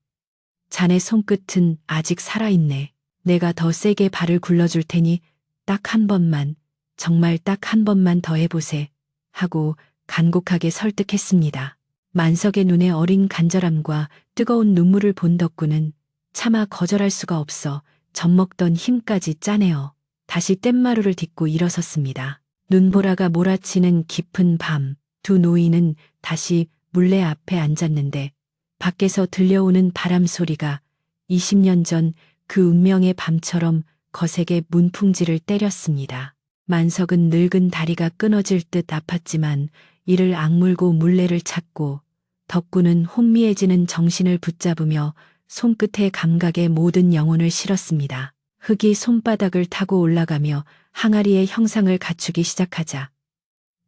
자네 손끝은 아직 살아있네. 내가 더 세게 발을 굴러줄 테니 딱 한 번만, 정말 딱 한 번만 더 해보세. 하고 간곡하게 설득했습니다. 만석의 눈에 어린 간절함과 뜨거운 눈물을 본 덕구는 차마 거절할 수가 없어 젖먹던 힘까지 짜내어 다시 뗏마루를 딛고 일어섰습니다. 눈보라가 몰아치는 깊은 밤, 두 노인은 다시 물레 앞에 앉았는데 밖에서 들려오는 바람 소리가 20년 전 그 운명의 밤처럼 거세게 문풍지를 때렸습니다. 만석은 늙은 다리가 끊어질 듯 아팠지만 이를 악물고 물레를 찾고 덕구는 혼미해지는 정신을 붙잡으며 손끝의 감각에 모든 영혼을 실었습니다. 흙이 손바닥을 타고 올라가며 항아리의 형상을 갖추기 시작하자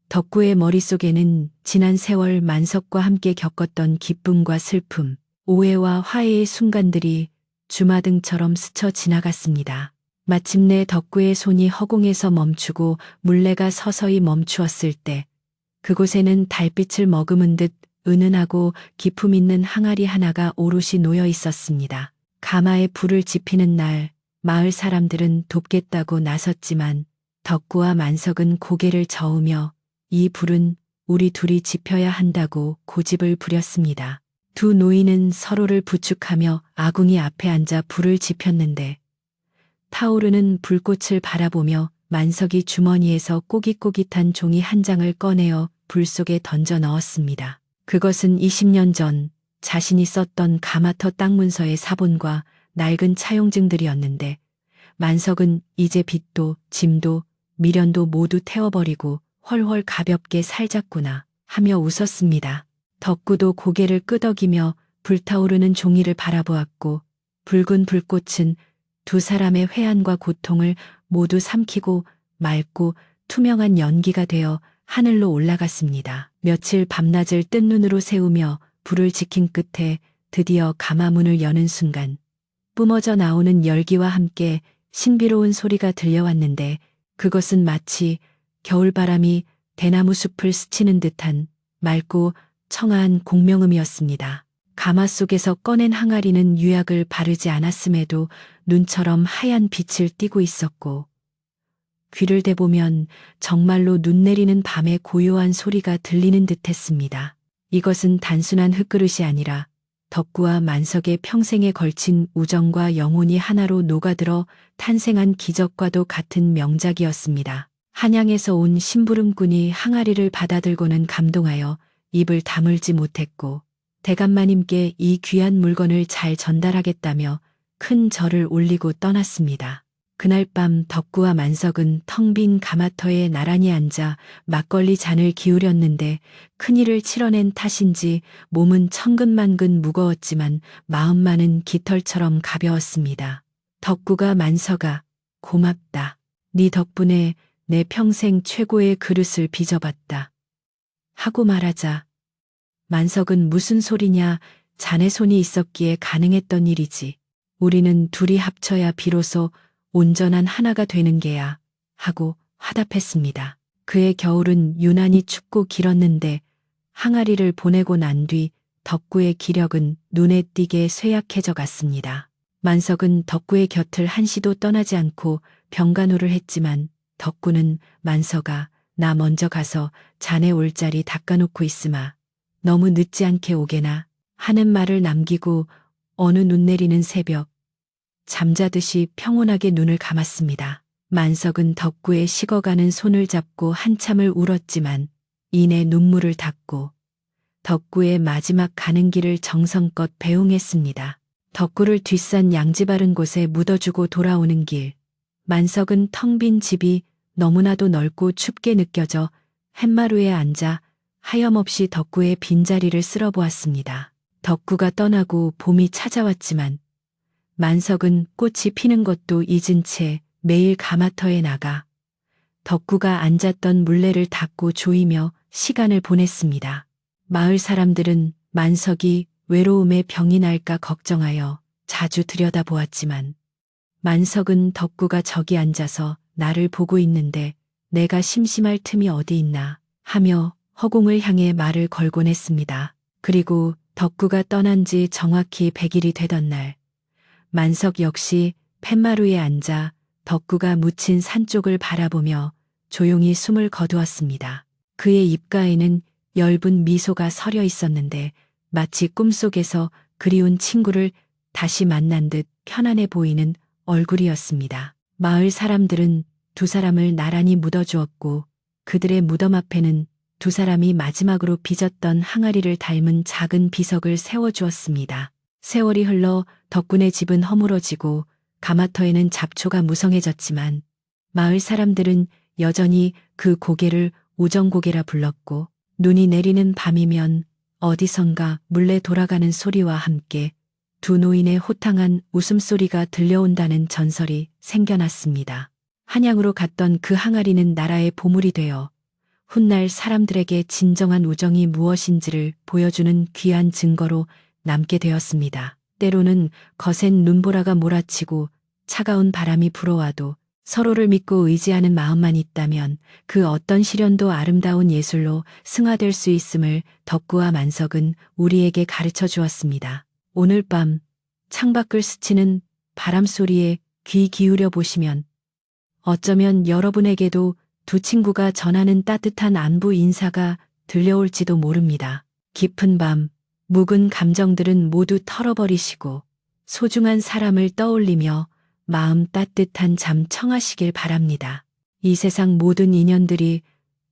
덕구의 머릿속에는 지난 세월 만석과 함께 겪었던 기쁨과 슬픔, 오해와 화해의 순간들이 주마등처럼 스쳐 지나갔습니다. 마침내 덕구의 손이 허공에서 멈추고 물레가 서서히 멈추었을 때 그곳에는 달빛을 머금은 듯 은은하고 기품 있는 항아리 하나가 오롯이 놓여 있었습니다. 가마에 불을 지피는 날 마을 사람들은 돕겠다고 나섰지만 덕구와 만석은 고개를 저으며 이 불은 우리 둘이 지펴야 한다고 고집을 부렸습니다. 두 노인은 서로를 부축하며 아궁이 앞에 앉아 불을 지폈는데 타오르는 불꽃을 바라보며 만석이 주머니에서 꼬깃꼬깃한 종이 한 장을 꺼내어 불 속에 던져 넣었습니다. 그것은 20년 전 자신이 썼던 가마터 땅 문서의 사본과 낡은 차용증들이었는데 만석은 이제 빚도 짐도 미련도 모두 태워버리고 헐헐 가볍게 살자꾸나 하며 웃었습니다. 덕구도 고개를 끄덕이며 불타오르는 종이를 바라보았고 붉은 불꽃은 두 사람의 회한과 고통을 모두 삼키고 맑고 투명한 연기가 되어 하늘로 올라갔습니다. 며칠 밤낮을 뜬 눈으로 세우며 불을 지킨 끝에 드디어 가마문을 여는 순간 뿜어져 나오는 열기와 함께 신비로운 소리가 들려왔는데 그것은 마치 겨울바람이 대나무 숲을 스치는 듯한 맑고 청아한 공명음이었습니다. 가마 속에서 꺼낸 항아리는 유약을 바르지 않았음에도 눈처럼 하얀 빛을 띠고 있었고, 귀를 대보면 정말로 눈 내리는 밤의 고요한 소리가 들리는 듯했습니다. 이것은 단순한 흙그릇이 아니라 덕구와 만석의 평생에 걸친 우정과 영혼이 하나로 녹아들어 탄생한 기적과도 같은 명작이었습니다. 한양에서 온 심부름꾼이 항아리를 받아들고는 감동하여 입을 다물지 못했고, 대감마님께 이 귀한 물건을 잘 전달하겠다며 큰 절을 올리고 떠났습니다. 그날 밤 덕구와 만석은 텅 빈 가마터에 나란히 앉아 막걸리 잔을 기울였는데 큰일을 치러낸 탓인지 몸은 천근만근 무거웠지만 마음만은 깃털처럼 가벼웠습니다. 덕구가 만석아, 고맙다. 네 덕분에 내 평생 최고의 그릇을 빚어봤다. 하고 말하자 만석은 무슨 소리냐, 자네 손이 있었기에 가능했던 일이지. 우리는 둘이 합쳐야 비로소 온전한 하나가 되는 게야. 하고 화답했습니다. 그의 겨울은 유난히 춥고 길었는데 항아리를 보내고 난 뒤 덕구의 기력은 눈에 띄게 쇠약해져 갔습니다. 만석은 덕구의 곁을 한시도 떠나지 않고 병간호를 했지만 덕구는 만석아, 나 먼저 가서 자네 올 자리 닦아놓고 있으마. 너무 늦지 않게 오게나 하는 말을 남기고 어느 눈 내리는 새벽 잠자듯이 평온하게 눈을 감았습니다. 만석은 덕구의 식어가는 손을 잡고 한참을 울었지만 이내 눈물을 닦고 덕구의 마지막 가는 길을 정성껏 배웅했습니다. 덕구를 뒷산 양지 바른 곳에 묻어주고 돌아오는 길, 만석은 텅 빈 집이 너무나도 넓고 춥게 느껴져 햇마루에 앉아 하염없이 덕구의 빈자리를 쓸어보았습니다. 덕구가 떠나고 봄이 찾아왔지만 만석은 꽃이 피는 것도 잊은 채 매일 가마터에 나가 덕구가 앉았던 물레를 닦고 조이며 시간을 보냈습니다. 마을 사람들은 만석이 외로움에 병이 날까 걱정하여 자주 들여다보았지만 만석은 덕구가 저기 앉아서 나를 보고 있는데 내가 심심할 틈이 어디 있나 하며 허공을 향해 말을 걸곤 했습니다. 그리고 덕구가 떠난 지 정확히 100일이 되던 날 만석 역시 팻마루에 앉아 덕구가 묻힌 산 쪽을 바라보며 조용히 숨을 거두었습니다. 그의 입가에는 엷은 미소가 서려 있었는데 마치 꿈속에서 그리운 친구를 다시 만난 듯 편안해 보이는 얼굴이었습니다. 마을 사람들은 두 사람을 나란히 묻어주었고 그들의 무덤 앞에는 두 사람이 마지막으로 빚었던 항아리를 닮은 작은 비석을 세워주었습니다. 세월이 흘러 덕군의 집은 허물어지고 가마터에는 잡초가 무성해졌지만 마을 사람들은 여전히 그 고개를 우정고개라 불렀고 눈이 내리는 밤이면 어디선가 물레 돌아가는 소리와 함께 두 노인의 호탕한 웃음소리가 들려온다는 전설이 생겨났습니다. 한양으로 갔던 그 항아리는 나라의 보물이 되어 훗날 사람들에게 진정한 우정이 무엇인지를 보여주는 귀한 증거로 남게 되었습니다. 때로는 거센 눈보라가 몰아치고 차가운 바람이 불어와도 서로를 믿고 의지하는 마음만 있다면 그 어떤 시련도 아름다운 예술로 승화될 수 있음을 덕구와 만석은 우리에게 가르쳐 주었습니다. 오늘 밤 창밖을 스치는 바람 소리에 귀 기울여 보시면 어쩌면 여러분에게도 두 친구가 전하는 따뜻한 안부 인사가 들려올지도 모릅니다. 깊은 밤, 묵은 감정들은 모두 털어버리시고 소중한 사람을 떠올리며 마음 따뜻한 잠 청하시길 바랍니다. 이 세상 모든 인연들이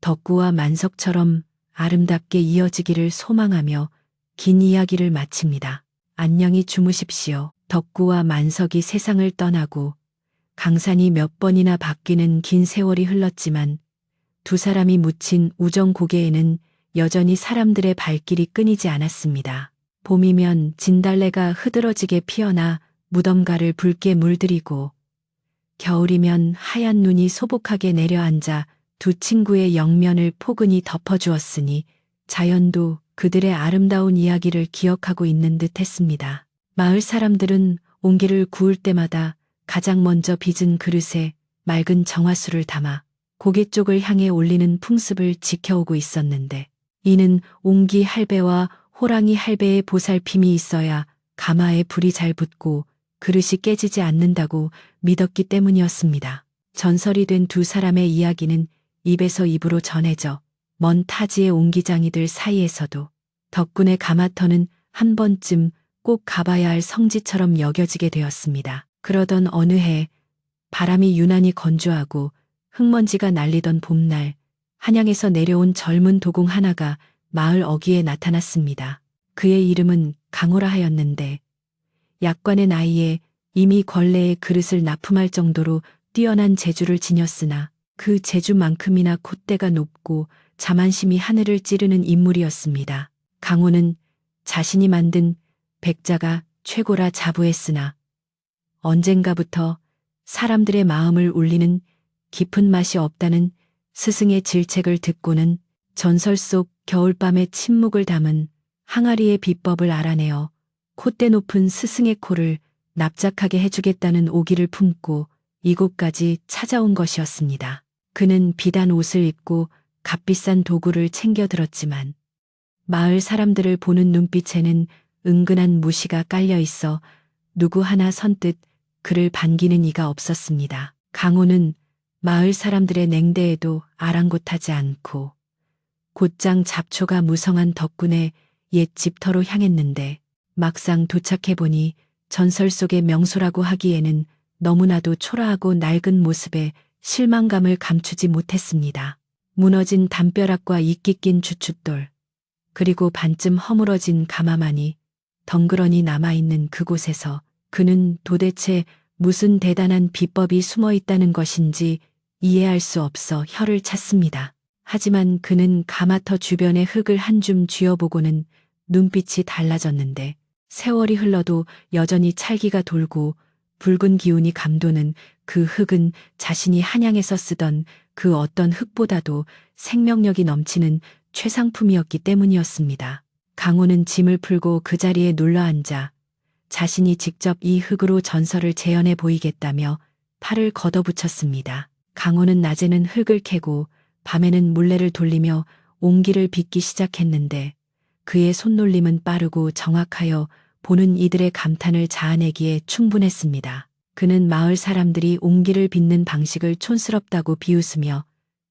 덕구와 만석처럼 아름답게 이어지기를 소망하며 긴 이야기를 마칩니다. 안녕히 주무십시오. 덕구와 만석이 세상을 떠나고 강산이 몇 번이나 바뀌는 긴 세월이 흘렀지만 두 사람이 묻힌 우정 고개에는 여전히 사람들의 발길이 끊이지 않았습니다. 봄이면 진달래가 흐드러지게 피어나 무덤가를 붉게 물들이고 겨울이면 하얀 눈이 소복하게 내려앉아 두 친구의 영면을 포근히 덮어주었으니 자연도 그들의 아름다운 이야기를 기억하고 있는 듯 했습니다. 마을 사람들은 옹기를 구울 때마다 가장 먼저 빚은 그릇에 맑은 정화수를 담아 고개 쪽을 향해 올리는 풍습을 지켜오고 있었는데 이는 옹기 할배와 호랑이 할배의 보살핌이 있어야 가마에 불이 잘 붙고 그릇이 깨지지 않는다고 믿었기 때문이었습니다. 전설이 된 두 사람의 이야기는 입에서 입으로 전해져 먼 타지의 옹기장이들 사이에서도 덕분에 가마터는 한 번쯤 꼭 가봐야 할 성지처럼 여겨지게 되었습니다. 그러던 어느 해 바람이 유난히 건조하고 흙먼지가 날리던 봄날, 한양에서 내려온 젊은 도공 하나가 마을 어귀에 나타났습니다. 그의 이름은 강호라 하였는데 약관의 나이에 이미 걸레의 그릇을 납품할 정도로 뛰어난 재주를 지녔으나 그 재주만큼이나 콧대가 높고 자만심이 하늘을 찌르는 인물이었습니다. 강호는 자신이 만든 백자가 최고라 자부했으나 언젠가부터 사람들의 마음을 울리는 깊은 맛이 없다는 스승의 질책을 듣고는 전설 속 겨울밤의 침묵을 담은 항아리의 비법을 알아내어 콧대 높은 스승의 코를 납작하게 해주겠다는 오기를 품고 이곳까지 찾아온 것이었습니다. 그는 비단 옷을 입고 값비싼 도구를 챙겨 들었지만 마을 사람들을 보는 눈빛에는 은근한 무시가 깔려 있어 누구 하나 선뜻 그를 반기는 이가 없었습니다. 강호는 마을 사람들의 냉대에도 아랑곳하지 않고 곧장 잡초가 무성한 덕분에 옛 집터로 향했는데 막상 도착해보니 전설 속의 명소라고 하기에는 너무나도 초라하고 낡은 모습에 실망감을 감추지 못했습니다. 무너진 담벼락과 이끼 낀 주춧돌, 그리고 반쯤 허물어진 가마만이 덩그러니 남아있는 그곳에서 그는 도대체 무슨 대단한 비법이 숨어 있다는 것인지 이해할 수 없어 혀를 찼습니다. 하지만 그는 가마터 주변의 흙을 한 줌 쥐어보고는 눈빛이 달라졌는데 세월이 흘러도 여전히 찰기가 돌고 붉은 기운이 감도는 그 흙은 자신이 한양에서 쓰던 그 어떤 흙보다도 생명력이 넘치는 최상품이었기 때문이었습니다. 강호는 짐을 풀고 그 자리에 눌러앉아 자신이 직접 이 흙으로 전설을 재현해 보이겠다며 팔을 걷어붙였습니다. 강호는 낮에는 흙을 캐고 밤에는 물레를 돌리며 옹기를 빚기 시작했는데 그의 손놀림은 빠르고 정확하여 보는 이들의 감탄을 자아내기에 충분했습니다. 그는 마을 사람들이 옹기를 빚는 방식을 촌스럽다고 비웃으며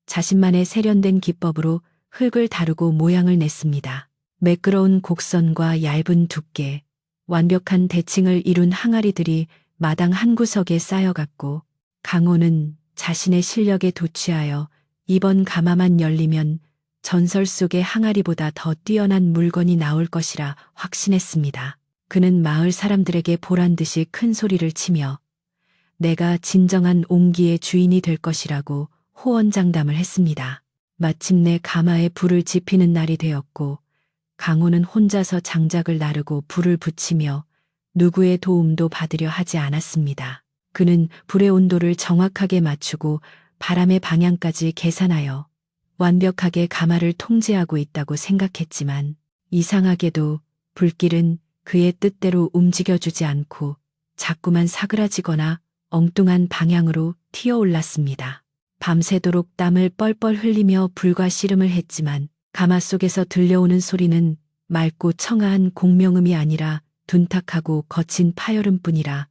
자신만의 세련된 기법으로 흙을 다루고 모양을 냈습니다. 매끄러운 곡선과 얇은 두께, 완벽한 대칭을 이룬 항아리들이 마당 한 구석에 쌓여갔고 강호는 자신의 실력에 도취하여 이번 가마만 열리면 전설 속의 항아리보다 더 뛰어난 물건이 나올 것이라 확신했습니다. 그는 마을 사람들에게 보란듯이 큰 소리를 치며 내가 진정한 옹기의 주인이 될 것이라고 호언장담을 했습니다. 마침내 가마에 불을 지피는 날이 되었고 강호는 혼자서 장작을 나르고 불을 붙이며 누구의 도움도 받으려 하지 않았습니다. 그는 불의 온도를 정확하게 맞추고 바람의 방향까지 계산하여 완벽하게 가마를 통제하고 있다고 생각했지만 이상하게도 불길은 그의 뜻대로 움직여주지 않고 자꾸만 사그라지거나 엉뚱한 방향으로 튀어올랐습니다. 밤새도록 땀을 뻘뻘 흘리며 불과 씨름을 했지만 가마 속에서 들려오는 소리는 맑고 청아한 공명음이 아니라 둔탁하고 거친 파열음뿐이라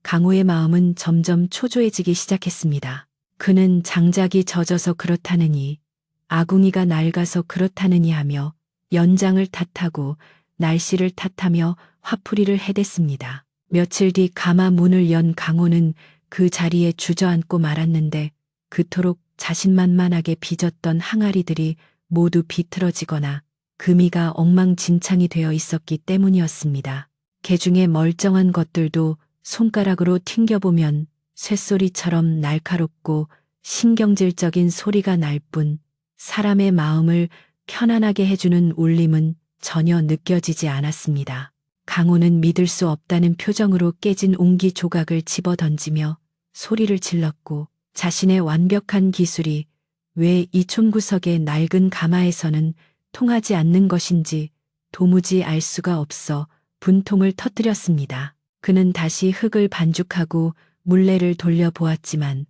강호의 마음은 점점 초조해지기 시작했습니다. 그는 장작이 젖어서 그렇다느니 아궁이가 낡아서 그렇다느니 하며 연장을 탓하고 날씨를 탓하며 화풀이를 해댔습니다. 며칠 뒤 가마 문을 연 강호는 그 자리에 주저앉고 말았는데 그토록 자신만만하게 빚었던 항아리들이 모두 비틀어지거나 금이가 엉망진창이 되어 있었기 때문이었습니다. 개중에 멀쩡한 것들도 손가락으로 튕겨보면 쇳소리처럼 날카롭고 신경질적인 소리가 날 뿐 사람의 마음을 편안하게 해주는 울림은 전혀 느껴지지 않았습니다. 강호는 믿을 수 없다는 표정으로 깨진 옹기 조각을 집어던지며 소리를 질렀고 자신의 완벽한 기술이 왜 이 촌구석의 낡은 가마에서는 통하지 않는 것인지 도무지 알 수가 없어 분통을 터뜨렸습니다. 그는 다시 흙을 반죽하고 물레를 돌려보았지만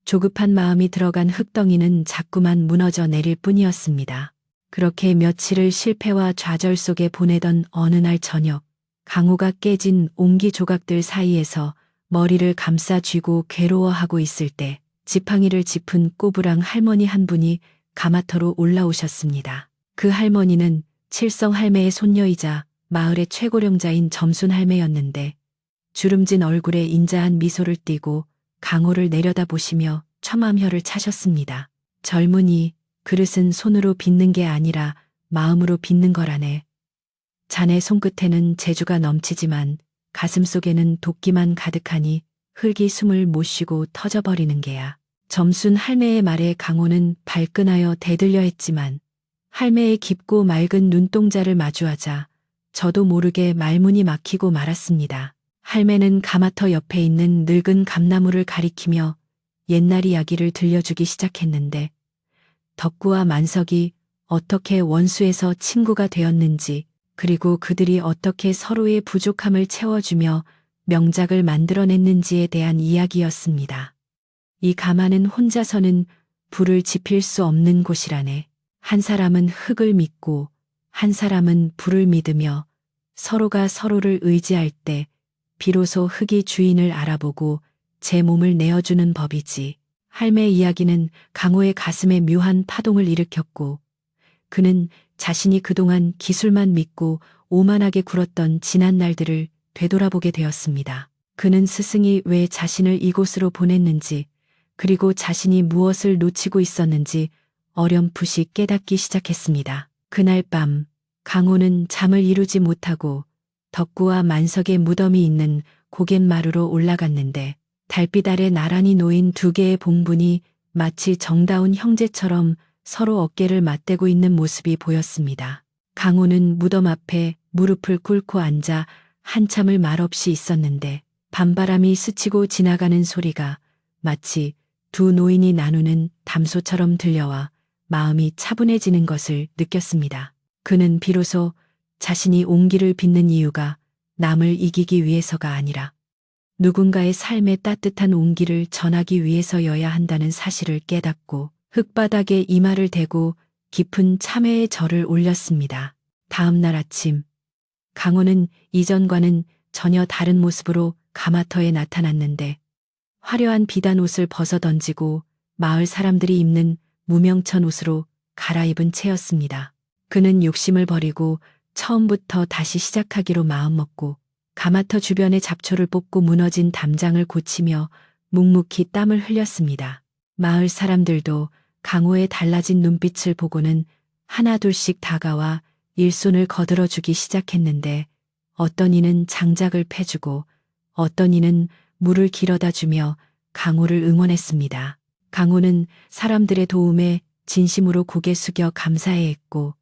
조급한 마음이 들어간 흙덩이는 자꾸만 무너져 내릴 뿐이었습니다. 그렇게 며칠을 실패와 좌절 속에 보내던 어느 날 저녁, 강호가 깨진 옹기 조각들 사이에서 머리를 감싸 쥐고 괴로워하고 있을 때 지팡이를 짚은 꼬부랑 할머니 한 분이 가마터로 올라오셨습니다. 그 할머니는 칠성 할매의 손녀이자 마을의 최고령자인 점순 할매였는데 주름진 얼굴에 인자한 미소를 띠고 강호를 내려다보시며 첨암혀를 차셨습니다. 젊은이, 그릇은 손으로 빚는 게 아니라 마음으로 빚는 거라네. 자네 손끝에는 재주가 넘치지만 가슴속에는 도끼만 가득하니 흙이 숨을 못 쉬고 터져버리는 게야. 점순 할매의 말에 강호는 발끈하여 대들려 했지만 할매의 깊고 맑은 눈동자를 마주하자 저도 모르게 말문이 막히고 말았습니다. 할매는 가마터 옆에 있는 늙은 감나무를 가리키며 옛날 이야기를 들려주기 시작했는데 덕구와 만석이 어떻게 원수에서 친구가 되었는지 그리고 그들이 어떻게 서로의 부족함을 채워주며 명작을 만들어냈는지에 대한 이야기였습니다. 이 가마는 혼자서는 불을 지필 수 없는 곳이라네. 한 사람은 흙을 믿고 한 사람은 불을 믿으며 서로가 서로를 의지할 때 비로소 흙이 주인을 알아보고 제 몸을 내어주는 법이지. 할매 이야기는 강호의 가슴에 묘한 파동을 일으켰고 그는 자신이 그동안 기술만 믿고 오만하게 굴었던 지난 날들을 되돌아보게 되었습니다. 그는 스승이 왜 자신을 이곳으로 보냈는지 그리고 자신이 무엇을 놓치고 있었는지 어렴풋이 깨닫기 시작했습니다. 그날 밤 강호는 잠을 이루지 못하고 덕구와 만석의 무덤이 있는 고갯마루로 올라갔는데 달빛 아래 나란히 놓인 두 개의 봉분이 마치 정다운 형제처럼 서로 어깨를 맞대고 있는 모습이 보였습니다. 강호는 무덤 앞에 무릎을 꿇고 앉아 한참을 말없이 있었는데 밤바람이 스치고 지나가는 소리가 마치 두 노인이 나누는 담소처럼 들려와 마음이 차분해지는 것을 느꼈습니다. 그는 비로소 자신이 옹기를 빚는 이유가 남을 이기기 위해서가 아니라 누군가의 삶의 따뜻한 온기를 전하기 위해서여야 한다는 사실을 깨닫고 흙바닥에 이마를 대고 깊은 참회의 절을 올렸습니다. 다음 날 아침 강호는 이전과는 전혀 다른 모습으로 가마터에 나타났는데 화려한 비단 옷을 벗어던지고 마을 사람들이 입는 무명천 옷으로 갈아입은 채였습니다. 그는 욕심을 버리고 처음부터 다시 시작하기로 마음먹고 가마터 주변의 잡초를 뽑고 무너진 담장을 고치며 묵묵히 땀을 흘렸습니다. 마을 사람들도 강호의 달라진 눈빛을 보고는 하나둘씩 다가와 일손을 거들어주기 시작했는데 어떤 이는 장작을 패주고 어떤 이는 물을 길어다 주며 강호를 응원했습니다. 강호는 사람들의 도움에 진심으로 고개 숙여 감사해 했고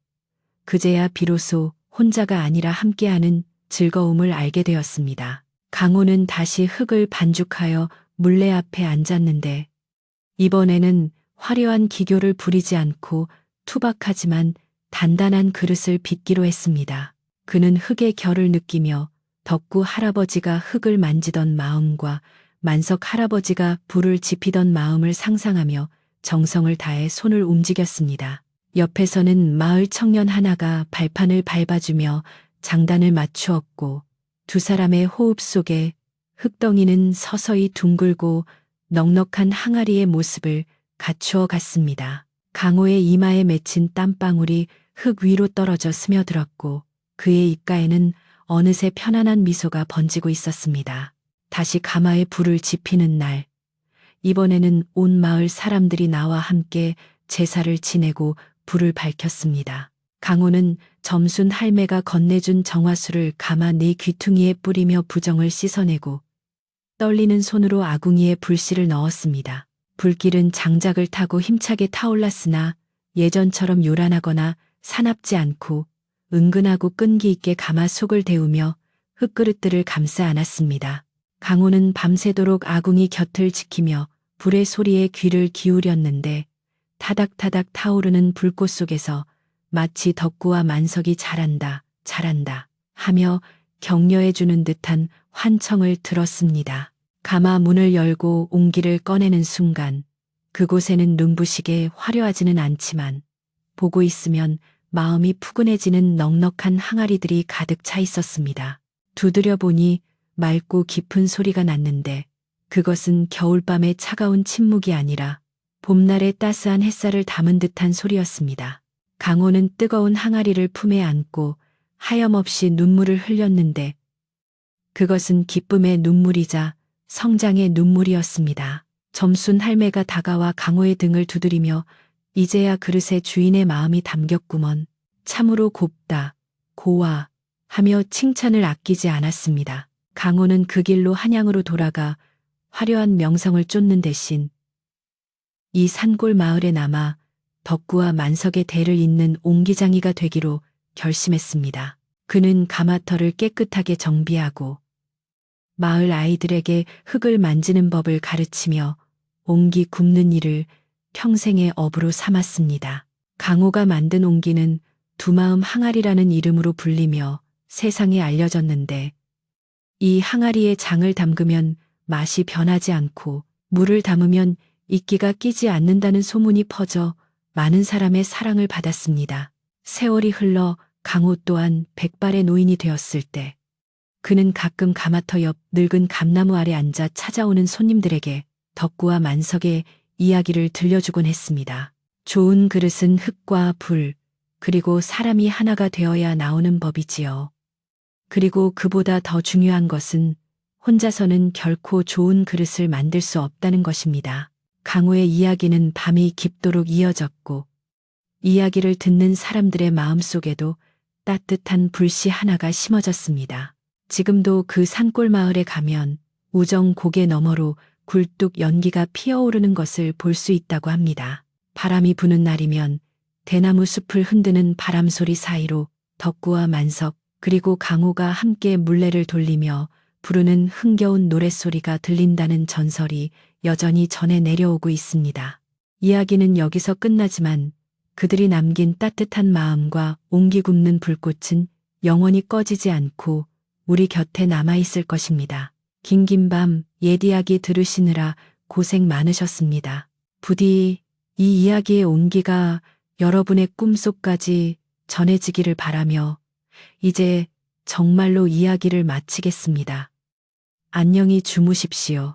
그제야 비로소 혼자가 아니라 함께하는 즐거움을 알게 되었습니다. 강호는 다시 흙을 반죽하여 물레 앞에 앉았는데 이번에는 화려한 기교를 부리지 않고 투박하지만 단단한 그릇을 빚기로 했습니다. 그는 흙의 결을 느끼며 덕구 할아버지가 흙을 만지던 마음과 만석 할아버지가 불을 지피던 마음을 상상하며 정성을 다해 손을 움직였습니다. 옆에서는 마을 청년 하나가 발판을 밟아주며 장단을 맞추었고 두 사람의 호흡 속에 흙덩이는 서서히 둥글고 넉넉한 항아리의 모습을 갖추어 갔습니다. 강호의 이마에 맺힌 땀방울이 흙 위로 떨어져 스며들었고 그의 입가에는 어느새 편안한 미소가 번지고 있었습니다. 다시 가마에 불을 지피는 날, 이번에는 온 마을 사람들이 나와 함께 제사를 지내고 불을 밝혔습니다. 강호는 점순 할매가 건네준 정화수를 가마 네 귀퉁이에 뿌리며 부정을 씻어내고 떨리는 손으로 아궁이에 불씨를 넣었습니다. 불길은 장작을 타고 힘차게 타올랐으나 예전처럼 요란하거나 사납지 않고 은근하고 끈기 있게 가마 속을 데우며 흙그릇들을 감싸 안았습니다. 강호는 밤새도록 아궁이 곁을 지키며 불의 소리에 귀를 기울였는데 타닥타닥 타오르는 불꽃 속에서 마치 덕구와 만석이 잘한다, 잘한다 하며 격려해주는 듯한 환청을 들었습니다. 가마 문을 열고 옹기를 꺼내는 순간 그곳에는 눈부시게 화려하지는 않지만 보고 있으면 마음이 푸근해지는 넉넉한 항아리들이 가득 차 있었습니다. 두드려 보니 맑고 깊은 소리가 났는데 그것은 겨울밤의 차가운 침묵이 아니라 봄날의 따스한 햇살을 담은 듯한 소리였습니다. 강호는 뜨거운 항아리를 품에 안고 하염없이 눈물을 흘렸는데 그것은 기쁨의 눈물이자 성장의 눈물이었습니다. 점순 할매가 다가와 강호의 등을 두드리며 이제야 그릇에 주인의 마음이 담겼구먼. 참으로 곱다, 고와 하며 칭찬을 아끼지 않았습니다. 강호는 그 길로 한양으로 돌아가 화려한 명성을 쫓는 대신 이 산골 마을에 남아 덕구와 만석의 대를 잇는 옹기장이가 되기로 결심했습니다. 그는 가마터를 깨끗하게 정비하고 마을 아이들에게 흙을 만지는 법을 가르치며 옹기 굽는 일을 평생의 업으로 삼았습니다. 강호가 만든 옹기는 두마음 항아리라는 이름으로 불리며 세상에 알려졌는데 이 항아리에 장을 담그면 맛이 변하지 않고 물을 담으면 이끼가 끼지 않는다는 소문이 퍼져 많은 사람의 사랑을 받았습니다. 세월이 흘러 강호 또한 백발의 노인이 되었을 때 그는 가끔 가마터 옆 늙은 감나무 아래 앉아 찾아오는 손님들에게 덕구와 만석의 이야기를 들려주곤 했습니다. 좋은 그릇은 흙과 불, 그리고 사람이 하나가 되어야 나오는 법이지요. 그리고 그보다 더 중요한 것은 혼자서는 결코 좋은 그릇을 만들 수 없다는 것입니다. 강호의 이야기는 밤이 깊도록 이어졌고 이야기를 듣는 사람들의 마음속에도 따뜻한 불씨 하나가 심어졌습니다. 지금도 그 산골 마을에 가면 우정 고개 너머로 굴뚝 연기가 피어오르는 것을 볼 수 있다고 합니다. 바람이 부는 날이면 대나무 숲을 흔드는 바람 소리 사이로 덕구와 만석 그리고 강호가 함께 물레를 돌리며 부르는 흥겨운 노랫소리가 들린다는 전설이 여전히 전해 내려오고 있습니다. 이야기는 여기서 끝나지만 그들이 남긴 따뜻한 마음과 옹기 굽는 불꽃은 영원히 꺼지지 않고 우리 곁에 남아있을 것입니다. 긴긴 밤 옛 이야기 들으시느라 고생 많으셨습니다. 부디 이 이야기의 온기가 여러분의 꿈속까지 전해지기를 바라며 이제 정말로 이야기를 마치겠습니다. 안녕히 주무십시오.